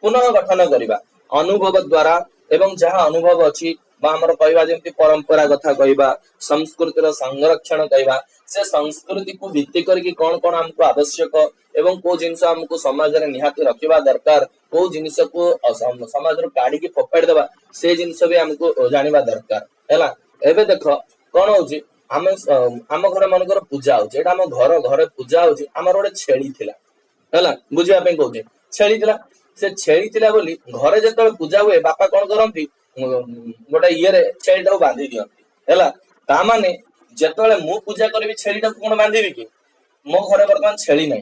पुनः गठन करिबा अनुभव द्वारा एवं जहाँ अनुभव अछि बा हमर कहबा जेंति परंपरा कथा कहबा संस्कृतिर संरक्षण कहबा से संस्कृति को भित्ति करके कौन कौन हमको आवश्यक एवं को जिनस हमको समाज रे निहाती रखिबा दरकार को जिनस को समाज रो काढी के फोपाड़ देबा से जिनस भी हमको जानिबा दरकार हैला एबे देखो कौन होउची हम घर मनकर पूजा होउची एटा हम घर पूजा होउची हमर ओडे छेली थिला हैला बुझिया पे कहउची छेली थिला से छेली थिला बोली घरे जतले पूजा हुए बापा कौन करंती गोटे ये छेली टाको बांधी दियंती हैला ता माने जतले मु पूजा करबी छेली टाको कोन बांधीबी कि मो घरे वर्तमान छेली नै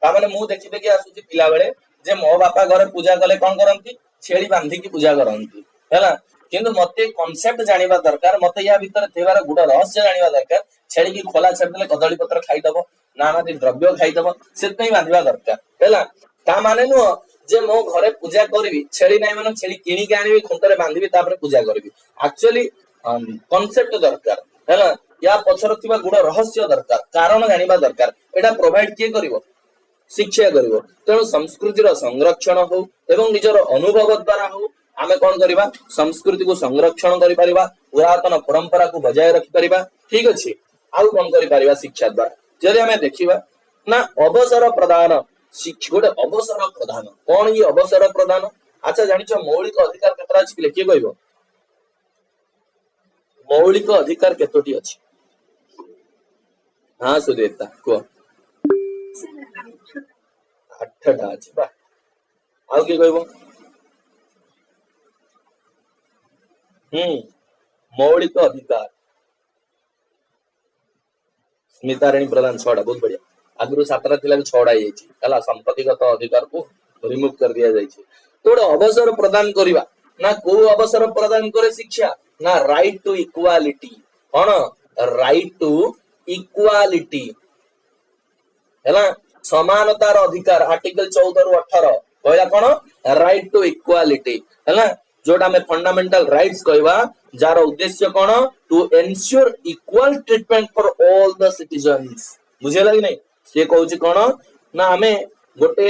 ता माने मु देखि देखि आसुची पिला बेले जे मो बापा घरे पूजा कले कोन करंती छेली बांधी की पूजा करंती हैला किंतु मते कांसेप्ट जानिबा दरकार मते या भीतर थेबार गुड रहस्य जानिबा दरकार छेली की खोला छेड़ देले कदली पत्र खाई दबो नानादी द्रव्य खाई दबो सेतै बांधिबा दरकार हैला ता माने नु जे मो घरे पूजा करबी छेली नै माने छेली किनी के आनिबी खुंतरे बांधिबी तापर पूजा करबी एक्चुअली कांसेप्ट दरकार हैला या पछर थिबा गुड रहस्य दरकार कारण जानिबा दरकार एटा प्रोवाइड के करिवो शिक्षा करिवो तेणु संस्कृतिर संरक्षण हो एवं निजर अनुभव द्वारा हो आमे कौन करिबा संस्कृति को संरक्षण करि परिबा पुरातन परंपरा को बजाय रखि परिबा ठीक अछि आउ कौन करि परिबा शिक्षा द्वारा जदि हमें देखिबा ना अवसर प्रदान शिक्षा गोटे अवसर प्रदान कौन ये अवसर प्रदान अच्छा जानिछ मौलिक अधिकार केतरा अछि कि कहइबो मौलिक अधिकार केतोटी अछि हाँ सुदेता को 8टा अछि बा आउ के कहइबो मौलिक अधिकार स्मिता राणी प्रधान 6टा बहुत बढ़िया आगु 7टा थिला 6टा हे छि हला संपत्तिगत अधिकार को रिमूव कर दिया जाय छि तोड़ अवसर प्रदान करिबा ना को अवसर प्रदान करे शिक्षा ना राइट टू इक्वालिटी कौन राइट टू इक्वालिटी हैला समानतार अधिकार आर्टिकल 14 रु 18 कहला कौन राइट टू इक्वालिटी हैला जोटा में फंडामेंटल राइट्स कहवा जार उद्देश्य कौन to ensure equal treatment for all the citizens बुझे लगे नहीं से कहूची कौन ना हमें गोटे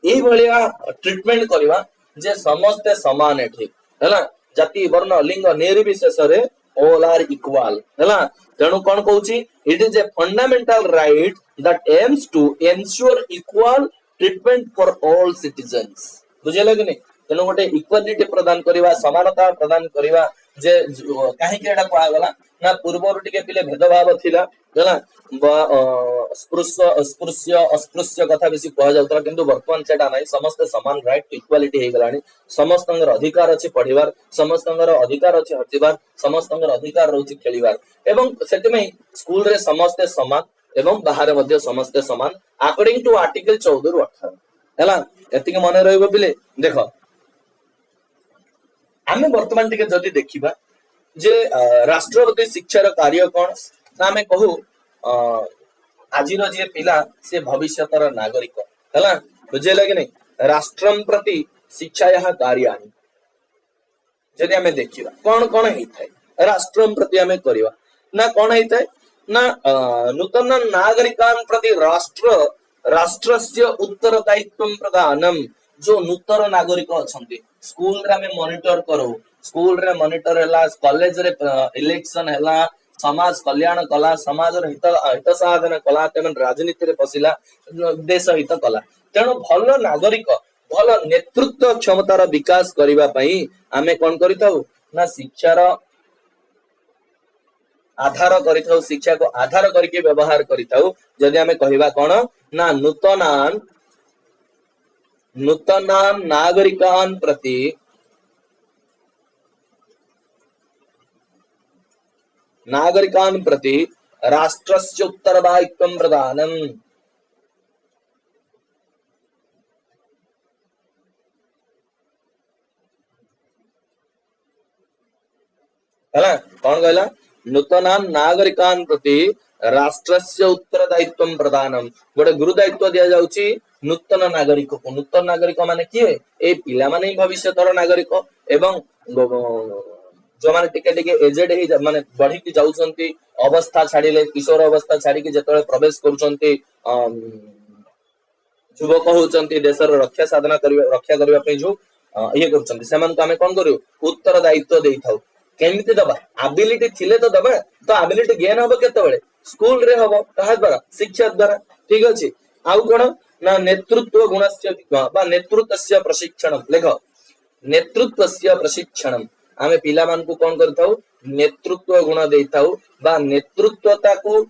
एई भलिया ट्रीटमेंट करवा जे समस्त समान एठी हैला जाति वर्ण लिंग निर्विशेष रे ऑल आर इक्वल हैला तेणु कौन कहूची it is a fundamental right that aims to ensure equal treatment for all citizens बुझे लगे नहीं तेणु गोटे इक्वालिटी प्रदान करवा समानता प्रदान करवा जे काहे के एटा कोआ गला ना पूर्व टिके पिले भेदभाव थिला हैला स्पृश्य अस्पृश्य अस्पृश्य कथा बेसी कह जाउतरा किंतु वर्तमान सेटा नाही समस्त समान राइट टू इक्वालिटी हे गलानी समस्तंगर अधिकार अछि पढिबार समस्तंगर अधिकार अछि हटिबार समस्तंगर अधिकार रहउछि खेलिबार एवं सेते में स्कूल रे समस्त समान एवं बाहर मध्ये समस्त समान अकॉर्डिंग टू आर्टिकल 14 रु 18 हैला एतिके मने रहइबो बिले देखो आमे वर्तमान टिके जदि देखिबा जे राष्ट्रपति शिक्षार कार्य कोन ना आमे कहू आजिर जे पिला से भविष्यतर नागरिक हैला बुझे लगे नहीं राष्ट्रम प्रति शिक्षा यह कार्याणि जदि आमे देखिबा कोन कोन हेइथाय राष्ट्रम प्रति आमे करिवा ना कोन हेइथाय ना नूतन नागरिकान प्रति राष्ट्रस्य उत्तरदायित्वं प्रदानम जो नूतन नागरिक अछंती स्कूल रे हमें मॉनिटर करो स्कूल रे मॉनिटर हला कॉलेज रे इलेक्शन हला समाज कल्याण कला समाज रे हित साधन कला तेमन राजनीति रे पसिला देश हित कला तेणु भल नागरिक भल नेतृत्व क्षमतार विकास करिवा पई आमे कोन करिताउ ना शिक्षार आधार करिताउ शिक्षा को आधार करके व्यवहार करिताउ जदि आमे कहिबा कोन ना नूतनान नागरिकान प्रति राष्ट्रस्य उत्तरदायित्वं प्रदानम हैला कौन कहला नूतनान नागरिकान प्रति राष्ट्रस्य उत्तरदायित्वं प्रदानम गोटे गुरुदायित्व दिया जाउची नूतन नागरिक को नूतन नागरिक माने किए ए पिला माने भविष्यतर नागरिक एवं जो माने टिके टिके एजेड ही माने बढ़ी की जाउछंती अवस्था छाड़ीले किशोर अवस्था छाड़ी के जतले प्रवेश करूछंती युवक होउछंती देशर रक्षा साधना करबा पे जो ये करूछंती सेमान को हमें कोन करियो उत्तरदायित्व देइथाउ केमिति दबा एबिलिटी थिले तो दबा तो एबिलिटी गेन होबो केते बेले स्कूल रे होबो कहा द्वारा शिक्षा द्वारा ठीक अछि आउ कोन ना नेतृत्व गुणस्य बा नेतृत्वस्य प्रशिक्षण लेखो नेतृत्वस्य प्रशिक्षण आमे पिला मान को कोन करथाउ नेतृत्व गुण देइथाउ बा नेतृत्वता को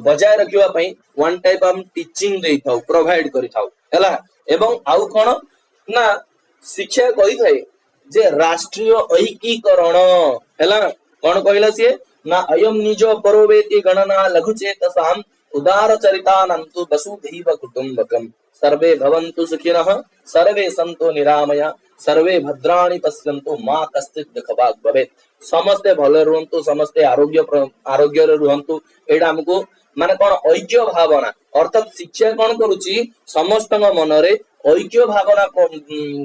बजाय रखिवा पई वन टाइप हम टीचिंग देइथाउ प्रोवाइड करिथाउ हैला एवं आउ कोन ना शिक्षा कहि थाए जे राष्ट्रीय ऐकीकरण हैला कोन कहला से ना अयम निज परोवेति गणना लघुचेतसाम उदार चरितानंतु वसुधैव कुटुंबकम सर्वे भवन्तु सुखिनः सर्वे सन्तु निरामया सर्वे भद्राणि पश्यन्तु मा कश्चित् दुःखभाग् भवेत् समस्ते भले रुहन्तु समस्ते आरोग्य रे रुहन्तु एडा हमको माने कोन ऐक्य भावना अर्थात शिक्षा कोन करूची समस्त मन रे ऐक्य भावना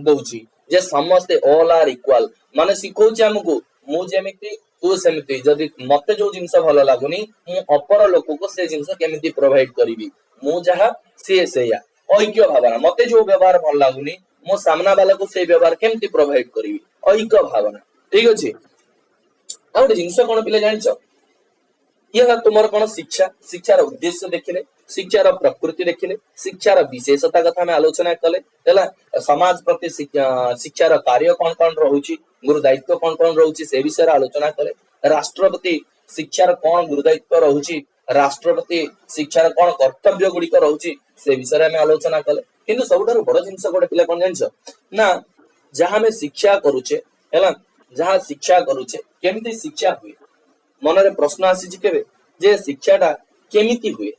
दउची जे समस्ते ऑल आर इक्वल माने सिखौची हमको मु जेमिति तू सेमिति जदि मते जो जिंस भलो लागुनी मु अपर लोक को से जिंस केमिति प्रोवाइड करिवि मु जहा से सेया ऐक्य भावना मते जो व्यवहार भल लागुनी मो सामना वाला को से व्यवहार केमती प्रोवाइड करिवि ऐक भावना ठीक अछि आ गोटे जिंस कोन पिले जानिछ ये तुमर कोन शिक्षा शिक्षार उद्देश्य देखिले शिक्षार प्रकृति देखिले शिक्षार विशेषता कथा में आलोचना कले हैला समाज प्रति शिक्षार कार्य कोन कोन रहउची गुरु दायित्व कोन कोन रहउची से विषय आलोचना कले राष्ट्रपति शिक्षार कोन गुरु दायित्व रहउची राष्ट्रपति शिक्षार कोन कर्तव्य गुडी को रहउची से विषय में आलोचना कले किंतु सबठारु बड़ जिंस गोटे पिला कोन जानिछ ना जहां में शिक्षा करूचे हैला जहां शिक्षा करूचे केमती शिक्षा हुए मनरे प्रश्न आसी केबे जे शिक्षाटा केमिति हुए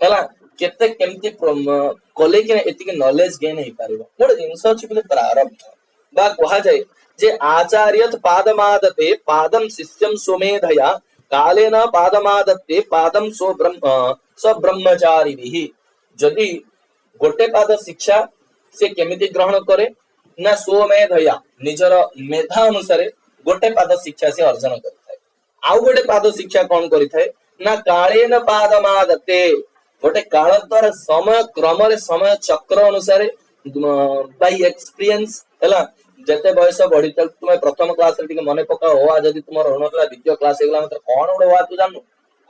हैला केते केमिति कले कि एतिके नॉलेज गेन हे पारिबो गोटे जिंस अछि बिले प्रारंभ बा कहा जाय जे आचार्यत पादमादते पादम शिष्यम सोमेधया कालेन पादमादते पादम सो ब्रह्मचारिभिः जदि गोटे पाद शिक्षा से केमिति ग्रहण करे ना सोमेधया निजर मेधा अनुसार गोटे पाद शिक्षा से अर्जन करथाय आउ गोटे पाद शिक्षा कोन करिथाय ना कालेन पादमादते गोटे काल द्वारा समय क्रम रे समय चक्र अनुसार बाय एक्सपीरियंस हैला जते बयस बढ़ी चल तुम प्रथम क्लास रे टिके मने पका हो आ जदी तुमर होनतला द्वितीय क्लास हेगला मतलब कोन ओडे हो तू जाननु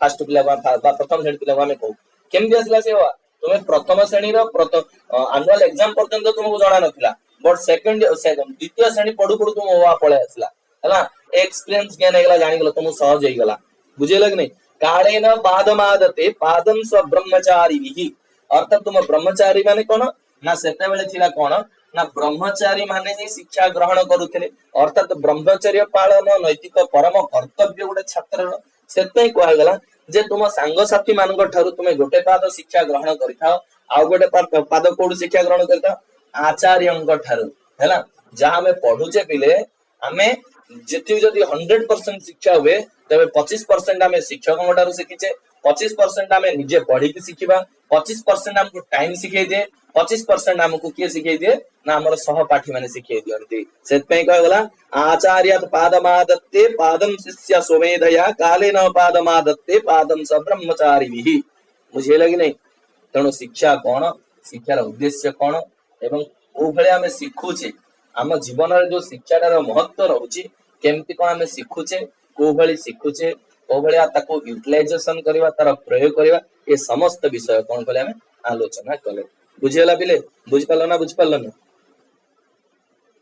फर्स्ट पिला बा प्रथम श्रेणी पिला में कहू केमि आसला से हो तुम प्रथम श्रेणी रो एनुअल एग्जाम पर्यंत तुमको जाना नथिला बट सेकंड द्वितीय श्रेणी पढु पढु तुम हो पळे आसला हैला एक्सपीरियंस ज्ञान हेगला जानि गेलो तुम सहज हे गेला बुझेला कि नहीं कालेन पादमादते पादम स्व ब्रह्मचारिभिः अर्थात तुम ब्रह्मचारी माने कोन ना सेते बेले थिला कोन ना ब्रह्मचारी माने जे शिक्षा ग्रहण करुथिले अर्थात ब्रह्मचर्य पालन नैतिक परम कर्तव्य गोटे छात्र सेते कहै गला जे तुम सांग साथी मानक ठारू तुम गोटे पाद शिक्षा ग्रहण करिथाओ आ गोटे पाद कोड शिक्षा ग्रहण करिथाओ आचार्यंक ठारू हैला जहां में पढुचे पिले हमें जेति जदि 100% शिक्षा हुए तबे 25% आमे शिक्षक ठारू शिखिचे 25% आमे निजे पढ़ी के शिखिबा 25% हमको टाइम सिखै दे 25% हमको किए सिखै दे ना हमर सहपाठी माने सिखै दियंती सेत पे कह गला आचार्यत पादमादत्ते पादम शिष्य सोमेधया कालेन पादमादत्ते पादम स ब्रह्मचारिभिः बुझे लगी नहीं तेणु शिक्षा कोन शिक्षार उद्देश्य कोन एवं ओ भले आमे सिखुचे आम जीवन रे जो शिक्षार महत्व रहउची केमती कोन आमे सिखुचे को भली सिखुचे को भलिया ताको यूटिलाइजेशन करबा तार प्रयोग करबा ए समस्त विषय कोन कले आमे आलोचना कले बुझेला बिले बुझ पालो ना